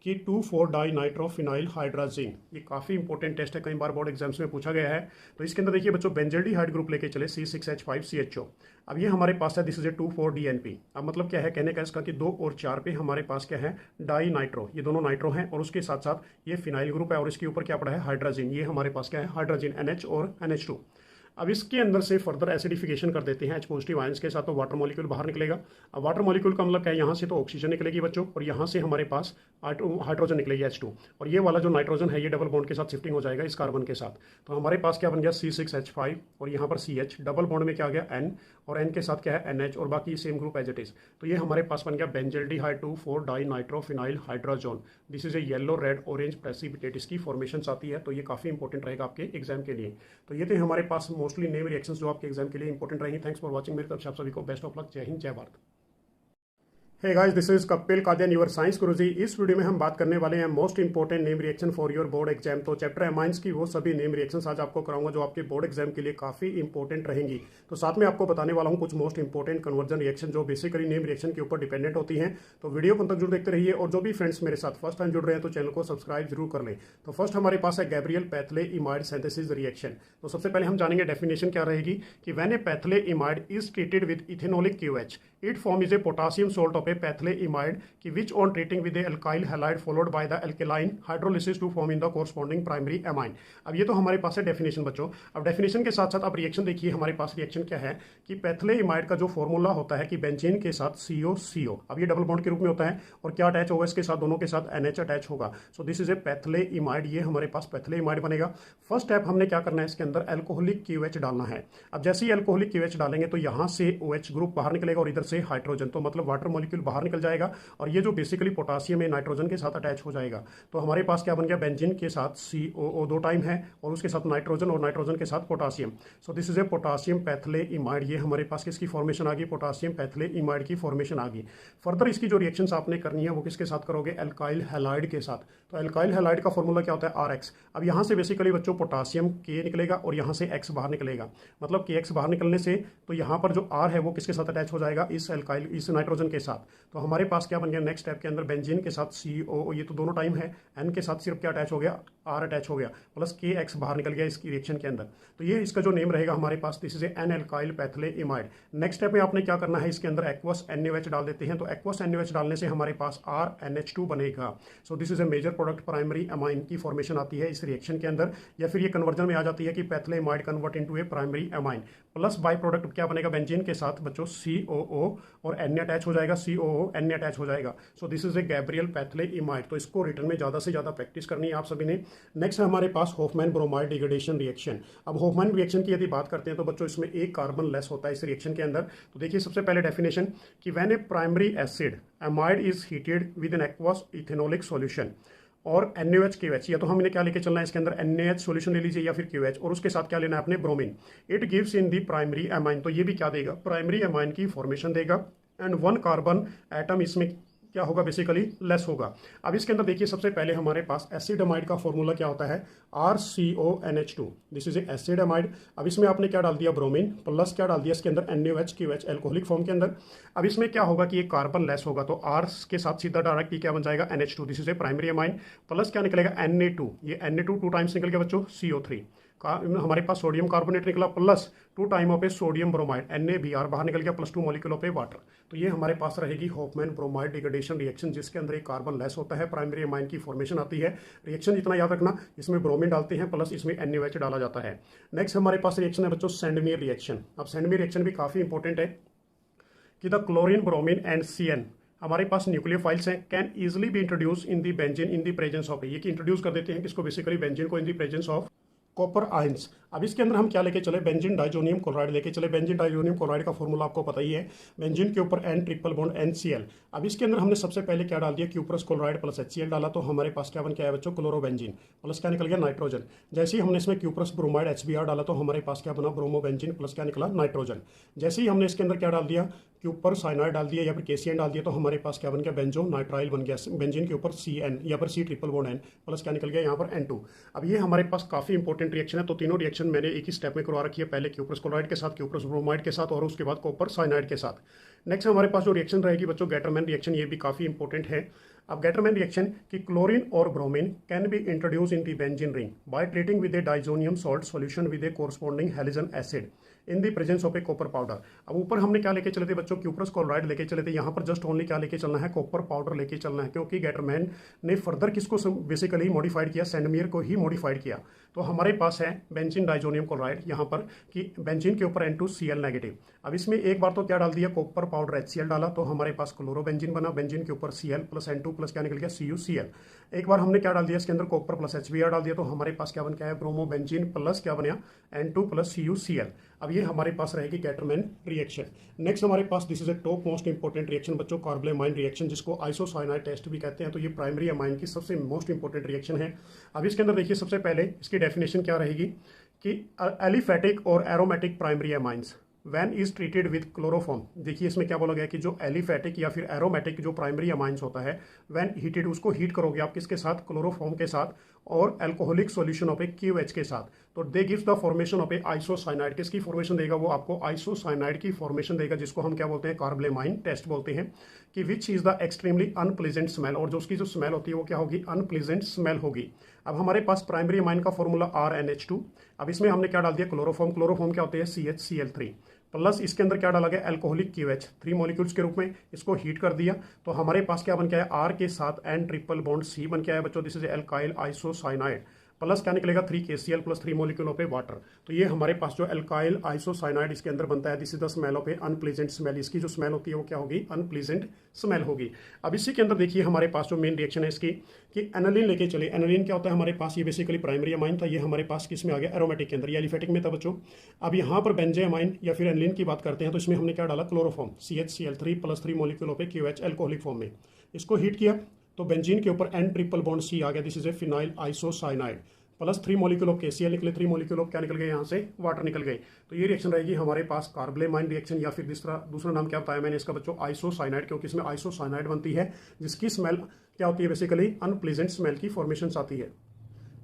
कि 2,4-डाइनाइट्रोफिनाइल हाइड्राजीन। ये काफ़ी इंपॉर्टेंट टेस्ट है, कई बार बोर्ड एग्जाम्स में पूछा गया है। तो इसके अंदर देखिए बच्चों, बेंजल्डिहाइड ग्रुप लेके चले, C6H5CHO। अब ये हमारे पास है, दिस इज ए 2,4-DNP। अब मतलब क्या है कहने का इसका, कि 2 और 4 पे हमारे पास क्या है, डाई नाइट्रो, ये दोनों नाइट्रो हैं, और उसके साथ साथ ये फिनाइल ग्रुप है, और इसके ऊपर क्या पड़ा है, हाइड्राजीन। ये हमारे पास क्या है, हाइड्राजीन, NH और NH2। अब इसके अंदर से फर्दर एसिडिफिकेशन कर देते हैं H पॉजिटिव आयंस के साथ, तो वाटर मॉलिक्यूल बाहर निकलेगा। अब वाटर मॉलिक्यूल का मतलब क्या है, यहाँ से तो ऑक्सीजन निकलेगी बच्चों, और यहाँ से हमारे पास हाइड्रोजन निकलेगी H2, और ये वाला जो नाइट्रोजन है ये डबल बॉन्ड के साथ शिफ्टिंग हो जाएगा इस कार्बन के साथ। तो हमारे पास क्या बन गया, C6H5, और यहाँ पर CH, डबल बॉन्ड में क्या आ गया N, और N के साथ क्या है NH, और बाकी same group as it is. तो ये हमारे पास बन गया benzaldehyde two four dinitrophenyl hydrazone. This is a yellow red orange precipitate, इसकी फॉर्मेशन आती है। तो ये काफ़ी इंपॉर्टेंट रहेगा आपके एग्जाम के लिए। तो ये थे हमारे पास मोस्टली नेम रिएक्शंस जो आपके एग्जाम के लिए इंपॉर्टेंट रहेंगी। Thanks for watching. मेरी तरफ से आप सभी को बेस्ट ऑफ लक। जय हिंद, जय Bharat. Hey guys, this is Kapil Kadian, your science गुरुजी। इस वीडियो में हम बात करने वाले हैं most important name reaction for your board exam. तो चैप्टर एमाइंस की वो सभी नेम रिएक्शंस आज आपको कराऊंगा जो आपके बोर्ड एग्जाम के लिए काफी इंपॉर्टेंट रहेंगी। तो साथ में आपको बताने वाला हूं कुछ मोस्ट इंपॉर्टेंट कन्वर्जन रिएक्शन जो बेसिकली नेम रिएक्शन के ऊपर डिपेंडेंट होती हैं। तो वीडियो को अंत तक जरूर देखते रहिए, और जो भी फ्रेंड्स मेरे साथ फर्स्ट टाइम जुड़ रहे हैं तो चैनल को सब्सक्राइब जरूर कर लें। तो फर्स्ट हमारे पास है Gabriel phthalimide synthesis reaction. तो सबसे पहले हम जानेंगे डेफिनेशन क्या रहेगी, कि when a phthalimide is treated with ethanolic KOH, it form is a potassium salt of a phthalimide कि which on treating with a alkyl halide followed by the alkaline hydrolysis to form in the corresponding primary amine। अब ये तो हमारे पास है definition बच्चों। अब definition के साथ साथ आप रिएक्शन देखिए, हमारे पास रिएक्शन क्या है कि पैथले इमाइड का जो फॉर्मूला होता है कि बेंजीन के साथ CO। अब ये डबल बॉन्ड के रूप में होता है, और क्या अटैच होगा इसके साथ, दोनों के साथ NH अटैच होगा। So this is a phthalimide. ये हमारे पास पैथले इमाइड बनेगा। फर्स्ट स्टेप हमने क्या करना है, इसके अंदर एल्कोहलिक KOH डालना है। अब जैसे ही एल्कोहलिक KOH डालेंगे तो यहाँ से OH ग्रुप बाहर निकलेगा, और इधर से हाइड्रोजन, तो मतलब वाटर मॉलिक्यूल बाहर निकल जाएगा, और ये जो बेसिकली पोटासियम है नाइट्रोजन के साथ अटैच हो जाएगा। तो हमारे पास क्या बन गया, बेंजीन के साथ COO 2 टाइम है, और उसके साथ नाइट्रोजन, और नाइट्रोजन के साथ potassium. So this is a potassium phthalimide. ये हमारे पास किसकी फॉर्मेशन आ गई, पोटासियम पैथले इमाइड की फॉर्मेशन आ गई। फर्दर इसकी जो रिएक्शंस आपने करनी है वो किसके साथ करोगे, एल्काइल हैलाइड के साथ। तो एल्काइल हैलाइड का फॉर्मूला क्या होता है, RX। अब यहाँ से बेसिकली बच्चों पोटासियम K निकलेगा, और यहाँ से X बाहर निकलेगा, मतलब KX बाहर निकलने से तो यहाँ पर जो R है वो किसके साथ अटैच हो जाएगा, इस एल्काइल, इस नाइट्रोजन के साथ। तो हमारे पास क्या बन गया, नेक्स्ट स्टेप के अंदर बेंजीन के साथ CO, ये तो दोनों टाइम है, N के साथ सिर्फ क्या अटैच हो गया, R अटैच हो गया, प्लस KX बाहर निकल गया इसकी रिएक्शन के अंदर। तो ये इसका जो नेम रहेगा हमारे पास, this is an alkyl phthalimide. Next step में आपने क्या करना है, इसके अंदर एक्वस NaOH डाल देते हैं। तो एक्वस NaOH डालने से हमारे पास RNH2 बनेगा। So this is a major product, primary amine की फॉर्मेशन आती है इस रिएक्शन के अंदर, या फिर ये कन्वर्जन में आ जाती है कि phthalimide convert into a primary amine. Plus by product क्या बनेगा, बेंजीन के साथ बच्चों COO और Na अटैच हो जाएगा, COO Na अटैच हो जाएगा। So this is a Gabriel phthalimide. तो इसको रिटर्न में ज़्यादा से ज़्यादा प्रैक्टिस करनी है आप सभी ने। नेक्स्ट है हमारे पास हॉफमैन ब्रोमाइड डिग्रेडेशन रिएक्शन। अब हॉफमैन रिएक्शन की यदि बात करते हैं तो बच्चों इसमें एक कार्बन लेस होता है इस रिएक्शन के अंदर। तो देखिए सबसे पहले डेफिनेशन कि when A primary acid amide is heated with an aqueous ethanolic solution और NaOH KOH, या तो हम इन्हें क्या लेके चलना है, इसके अंदर NaH सॉल्यूशन ले लीजिए या फिर KOH, और उसके साथ क्या लेना है अपने bromine. It gives in the primary amine. तो ये भी क्या देगा, प्राइमरी अमाइन की फॉर्मेशन देगा, एंड 1 कार्बन एटम इसमें क्या होगा, बेसिकली लेस होगा। अब इसके अंदर देखिए सबसे पहले हमारे पास एसिडमाइड का फॉर्मूला क्या होता है, RCONH2, दिस इज एसिडमाइड। अब इसमें आपने क्या डाल दिया, ब्रोमीन, प्लस क्या डाल दिया इसके अंदर, NaOH एल्कोहलिक फॉर्म के अंदर। अब इसमें क्या होगा कि ये कार्बन लेस होगा, तो R के साथ सीधा डायरेक्ट क्या बन जाएगा, NH2, this is a primary amine, plus क्या निकलेगा, Na2, ये Na2 टू टाइम्स निकल गया बच्चों, CO3 का हमारे पास सोडियम कार्बोनेट निकला, plus 2 time of A sodium bromide, NaBr बाहर निकल गया, plus 2 molecule of A water. तो ये हमारे पास रहेगी हॉफमैन ब्रोमाइड डिग्रेडेशन रिएक्शन, जिसके अंदर एक कार्बन लेस होता है, प्राइमरी अमाइन की फॉर्मेशन आती है। रिएक्शन इतना याद रखना, इसमें ब्रोमीन डालते हैं, प्लस इसमें NaOH डाला जाता है। नेक्स्ट हमारे पास रिएक्शन है बच्चों सेंडमीर रिएक्शन। अब सेंडमीर रिएक्शन भी काफी इंपॉर्टेंट है कि the chlorine, bromine and CN हमारे पास न्यूक्लियोफाइल्स हैं, can easily be introduce in the benzene in the presence of, ये कि इंट्रोड्यूस कर देते हैं किसको, बेसिकली बेंजीन को, in the presence of copper ions. अब इसके अंदर हम क्या लेके चले, बेंजीन डाइजोनियम क्लोराइड लेके चले। बेंजीन डाइजोनियम क्लोराइड का फॉर्मूला आपको पता ही है, बेंजीन के ऊपर N ट्रिपल बॉन्ड NCl। अब इसके अंदर हमने सबसे पहले क्या डाल दिया, क्यूप्रस क्लोराइड प्लस HCl डाला, तो हमारे पास क्या बन के आया बच्चों, क्लोरोबेंजीन, प्लस क्या निकल गया, नाइट्रोजन। जैसे ही हमने इसमें क्यूप्रस ब्रोमाइड HBr डाला, तो हमारे पास क्या बना, ब्रोमोबेंजीन, प्लस क्या निकला, नाइट्रोजन। जैसे ही हमने इसके अंदर क्या डाल दिया, क्यूपर साइनाइड डाल दिया या फिर KCN डाल दिया, तो हमारे पास क्या बन गया, बेंजो नाइट्राइल बन गया। बेंजीन के ऊपर CN या फिर C triple bond N, plus क्या निकल गया यहाँ पर N2। अब ये हमारे पास काफी इंपॉर्टेंट रिएक्शन है, तो तीनों रिएक्शन मैंने एक ही स्टेप में करवा रखी है, पहले क्यूप्रस क्लोराइड के साथ, क्यूप्रस ब्रोमाइड के साथ, और उसके बाद कॉपर साइनाइड के साथ। नेक्स्ट हमारे पास जो रिएक्शन रहेगी बच्चों, गैटरमैन रिएक्शन, ये भी काफी इंपॉर्टेंट है। अब गैटरमैन रिएक्शन कि क्लोरीन और bromine can be introduce in the benzene ring by treating with a diazonium salt solution with A corresponding halogen acid in the presence of A copper powder. अब ऊपर हमने क्या लेके चले थे बच्चों, क्यूप्रस क्लोराइड लेके चले थे, यहाँ पर जस्ट ओनली क्या लेके चलना है, कॉपर पाउडर लेके चलना है, क्योंकि गैटरमैन ने फर्दर किसको बेसिकली मॉडिफाइड किया, सेंडमीर को ही मॉडिफाइड किया। तो हमारे पास है बेंजीन डाइजोनियम क्लोराइड यहाँ पर कि बेंजीन के ऊपर N2Cl नेगेटिव। अब इसमें एक बार तो क्या डाल दिया, कॉपर पाउडर HCl डाला, तो हमारे पास क्लोरोबेंजीन बना, बेंजीन के ऊपर Cl प्लस N2 प्लस क्या निकल गया, CuCl। एक बार हमने क्या डाल दिया इसके अंदर, कॉपर प्लस HBr डाल दिया, तो हमारे पास क्या बन गया है, ब्रोमोबेंजीन प्लस क्या बना, N2 प्लस CuCl। अब ये हमारे पास रहेगी गैटरमैन रिएक्शन। नेक्स्ट हमारे पास this is a top most important reaction बच्चों, कार्बोलेमाइन रिएक्शन, जिसको आइसोसाइनाइड टेस्ट भी कहते हैं। तो ये प्राइमरी अमाइन की सबसे मोस्ट इंपॉर्टेंट रिएक्शन है। अब इसके अंदर देखिए सबसे पहले इसकी डेफिनेशन क्या रहेगी कि एलिफेटिक और aromatic primary amines when is treated with chloroform. देखिए इसमें क्या बोला गया कि जो एलिफेटिक या फिर एरोमेटिक जो प्राइमरी अमाइंस होता है, वैन हीटेड, उसको हीट करोगे आप किसके साथ, क्लोरोफॉर्म के साथ और alcoholic solution of a KOH के साथ, तो they gives the formation of a isocyanide. किसकी फॉर्मेशन देगा, वो आपको आइसोसाइनाइड की फॉर्मेशन देगा, जिसको हम क्या बोलते हैं, कार्बोलेमाइन टेस्ट बोलते हैं, कि which is the extremely unpleasant smell, और जो उसकी जो स्मेल होती है वो क्या होगी, अनप्लीजेंट स्मेल होगी। अब हमारे पास प्राइमरी अमाइन का फॉर्मूला RNH2। अब इसमें हमने क्या डाल दिया, क्लोरोफॉर्म। क्लोरोफॉर्म क्या होते हैं, CHCl3 प्लस इसके अंदर क्या डाला गया, अल्कोहलिक KOH 3 मॉलिक्यूल्स के रूप में, इसको हीट कर दिया, तो हमारे पास क्या बन के आया, R के साथ N ट्रिपल बॉन्ड C बन के आया बच्चों, this is alkyl isocyanide, plus क्या निकलेगा, 3KCl plus 3 molecule of A water. तो ये हमारे पास जो एल्काइल आइसोसाइनाइड इसके अंदर बनता है, this is the smell of A unpleasant smell. इसकी जो स्मेल होती है वो क्या होगी, अनप्लीजेंट स्मेल होगी। अब इसी के अंदर देखिए हमारे पास जो मेन रिएक्शन है इसकी कि एनालिन लेके चले। एनालिन क्या होता है हमारे पास, ये बेसिकली प्राइमरी अमाइन था, ये हमारे पास किस में आ गया, एरोमेटिक के अंदर, ये एलिफेटिक में था बच्चों। अब यहाँ पर बेंजे अमाइन या फिर एनालिन की बात करते हैं, तो इसमें हमने क्या डाला, chloroform CHCl3 plus 3 molecule of a KOH alcoholic form में, इसको हीट किया, तो बेंजीन के ऊपर N ट्रिपल बॉन्ड C आ गया, this is A phenyl isocyanide, plus 3 molecule of KCl निकले, 3 मॉलिक्यूल ऑफ क्या निकल गए, यहाँ से वाटर निकल गए। तो ये रिएक्शन रहेगी हमारे पास कार्बोलेमाइन रिएक्शन, या फिर दूसरा नाम क्या बताया मैंने इसका बच्चों, आइसोसाइनाइड, क्योंकि इसमें आइसोसाइनाइड बनती है, जिसकी स्मेल क्या होती है, बेसिकली अनप्लीजेंट स्मेल की फॉर्मेशन आती है।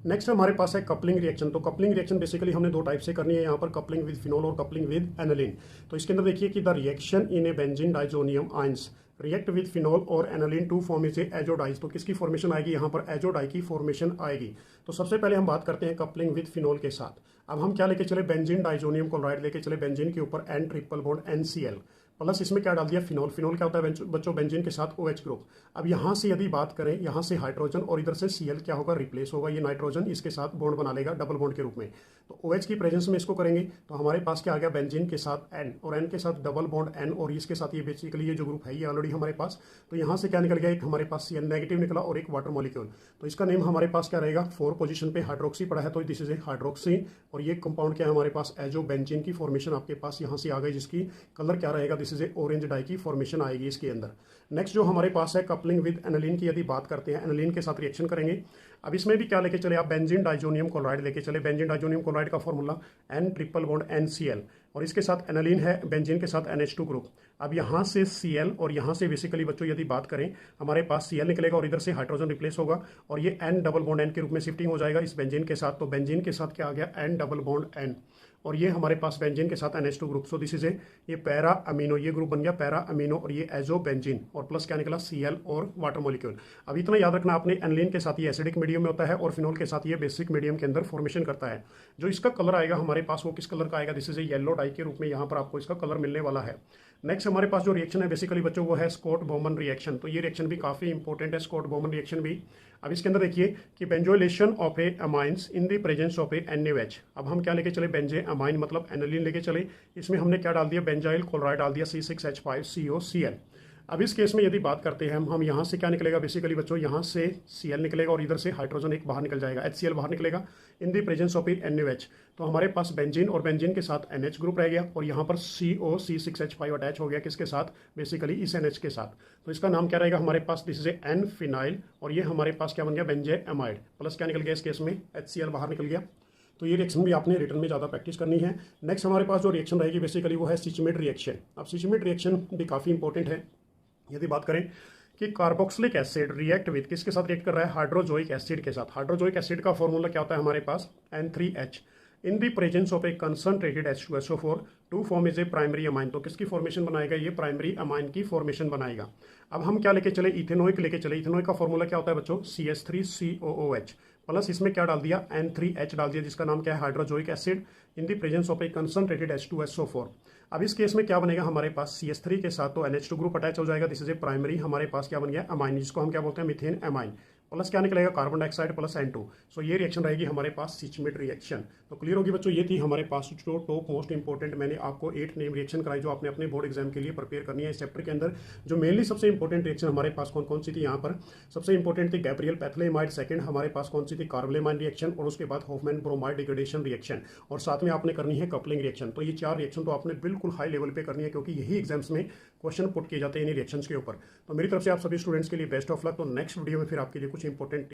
नेक्स्ट हमारे पास है कपलिंग रिएक्शन। तो कपलिंग रिएक्शन बेसिकली हमने 2 टाइप से करनी है यहाँ पर, कपलिंग विद फिनोल और कपलिंग विद एनालिन। तो इसके अंदर देखिए कि the reaction in A benzene diazonium ions react with phenol और एनालिन टू फॉर्म इज एजोडाइज। तो किसकी फॉर्मेशन आएगी, यहाँ पर एजोडाई की फॉर्मेशन आएगी। तो सबसे पहले हम बात करते हैं कपलिंग विद फिनोल के साथ। अब हम क्या लेके चले, बेंजीन डाइजोनियम क्लोराइड लेके चले, बेंजीन के ऊपर N triple bond NCl plus इसमें क्या डाल दिया, फिनोल। फिनोल क्या होता है बच्चों, बेंजीन के साथ OH ग्रुप। अब यहाँ से यदि बात करें, यहाँ से हाइड्रोजन और इधर से Cl क्या होगा, रिप्लेस होगा, ये नाइट्रोजन इसके साथ बॉन्ड बना लेगा डबल बॉन्ड के रूप में। तो OH की प्रेजेंस में इसको करेंगे, तो हमारे पास क्या आ गया, बेंजीन के साथ N और N के साथ डबल बॉन्ड N, और इसके साथ ये बेसिकली ये जो ग्रुप है ये ऑलरेडी हमारे पास। तो यहाँ से क्या निकल गया, एक हमारे पास Cl नेगेटिव निकला और एक वाटर मॉलिक्यूल। तो इसका नेम हमारे पास क्या रहेगा, 4 पोजीशन पे हाइड्रोक्सी पड़ा है, तो दिस इज ए हाइड्रोक्सी। और ये कंपाउंड क्या है हमारे पास, एजो बेंजीन की फॉर्मेशन आपके पास यहाँ से आ गई, जिसकी कलर क्या रहेगा, this this is a orange dye की फॉर्मेशन आएगी इसके अंदर। नेक्स्ट जो हमारे पास है कपलिंग विद एनालिन की यदि बात करते हैं, एनालिन के साथ रिएक्शन करेंगे। अब इसमें भी क्या लेके चले आप, बेंजीन डाइजोनियम क्लोराइड लेके चले। बेंजीन डाइजोनियम क्लोराइड का formula N triple bond NCl, और इसके साथ एनालिन है बेंजीन के साथ NH2 ग्रुप। अब यहाँ से Cl और यहाँ से बेसिकली बच्चों यदि बात करें हमारे पास Cl निकलेगा और इधर से हाइड्रोजन रिप्लेस होगा और ये N डबल बॉन्ड N के रूप में शिफ्टिंग हो जाएगा इस बेंजीन के साथ। तो बेंजीन के साथ क्या आ गया, N डबल बॉन्ड N, और ये हमारे पास बेंजीन के साथ NH2 group. So this is ये पैरा अमीनो, ये ग्रुप बन गया पैरा अमीनो, और ये एजो बेंजीन, और प्लस क्या निकला Cl और वाटर मॉलिक्यूल। अब इतना याद रखना आपने, एनिलीन के साथ ये एसिडिक मीडियम में होता है और फिनोल के साथ ये बेसिक मीडियम के अंदर फॉर्मेशन करता है। जो इसका कलर आएगा हमारे पास वो किस कलर का आएगा, this is a yellow die के रूप में यहाँ पर आपको इसका कलर मिलने वाला है। नेक्स्ट हमारे पास जो रिएक्शन है बेसिकली बच्चों वो है स्कॉट बोमन रिएक्शन। तो ये रिएक्शन भी काफी इंपॉर्टेंट है, स्कॉट बोमन रिएक्शन भी। अब इसके अंदर देखिए कि benzoylation of A amines in the presence of A NaOH। अब हम क्या लेके चले, बेंजे अमाइन मतलब एनालिन लेके चले। इसमें हमने क्या डाल दिया, बेंजाइल क्लोराइड डाल दिया C6H5COCl। अब इस केस में यदि बात करते हैं हम यहाँ से क्या निकलेगा बेसिकली बच्चों, यहाँ से Cl निकलेगा और इधर से हाइड्रोजन एक बाहर निकल जाएगा, HCl बाहर निकलेगा इन दी प्रेजेंस ऑफ NaOH। तो हमारे पास बेंजीन और बेंजीन के साथ NH ग्रुप रह गया और यहाँ पर CO C6H5 अटैच हो गया किसके साथ, बेसिकली इस NH के साथ। तो इसका नाम क्या रहेगा हमारे पास, this is a N phenyl, और ये हमारे पास क्या बन गया, बेंजे अमाइड, प्लस क्या निकल गया इस केस में HCl बाहर निकल गया। तो ये रिएक्शन भी आपने रिटर्न में ज़्यादा प्रैक्टिस करनी है। नेक्स्ट हमारे पास जो रिएक्शन रहेगी बेसिकली वो है सिचमेट रिएक्शन। अब सिचमेट रिएक्शन भी काफ़ी इंपॉर्टेंट है। यदि बात करें कि कार्बोक्सिलिक एसिड रिएक्ट विद किसके साथ रिएक्ट कर रहा है, हाइड्रोजोइक एसिड के साथ। हाइड्रोजोइक एसिड का फॉर्मूला क्या होता है हमारे पास, N3H in the presence of a concentrated H2SO4 to form is a primary amine. तो किसकी फॉर्मेशन बनाएगा, ये प्राइमरी अमाइन की फॉर्मेशन बनाएगा। अब हम क्या लेके चले, इथेनोइक लेके चले। इथेनोइक का फॉर्मूला क्या होता है बच्चों, CH3COOH, प्लस इसमें क्या डाल दिया, N3H डाल दिया, जिसका नाम क्या है hydrazoic acid in the presence of a concentrated H2SO4। अब इस केस में क्या बनेगा हमारे पास, CH3 के साथ तो NH2 ग्रुप अटैच हो जाएगा, दिस इज ए प्राइमरी, हमारे पास क्या बन गया अमाइन, जिसको हम क्या बोलते हैं मिथेन अमाइन, प्लस क्या निकलेगा कार्बन डाइऑक्साइड प्लस N2। सो ये रिएक्शन रहेगी हमारे पास सिचमेट रिएक्शन। तो क्लियर होगी बच्चों, ये थी हमारे पास जो टॉप मोस्ट इंपॉर्टेंट मैंने आपको 8 नेम रिएक्शन कराई जो आपने अपने बोर्ड एग्जाम के लिए प्रिपेयर करनी है इस चैप्टर के अंदर। जो मेनली सबसे इंपॉर्टेंट रिएक्शन हमारे पास कौन कौन सी थी, यहाँ पर सबसे इंपॉर्टेंट थी गैब्रियल पैथियोलामाइड, सेकंड हमारे पास कौन सी थी, कार्बोलेमाइन रिएक्शन, और उसके बाद हॉफमैन ब्रोमाइड डिग्रेडेशन रिएक्शन, और साथ में आपने करनी है कपलिंग रिएक्शन। तो ये 4 रिएक्शन तो आपने बिल्कुल हाई लेवल पे करनी है क्योंकि यही एग्जाम्स में क्वेश्चन पुट किए जाते हैं इन रिएक्शंस के ऊपर। तो मेरी तरफ से आप सभी स्टूडेंट्स के लिए बेस्ट ऑफ लक। तो नेक्स्ट वीडियो में फिर आपके लिए कुछ इंपॉर्टेंट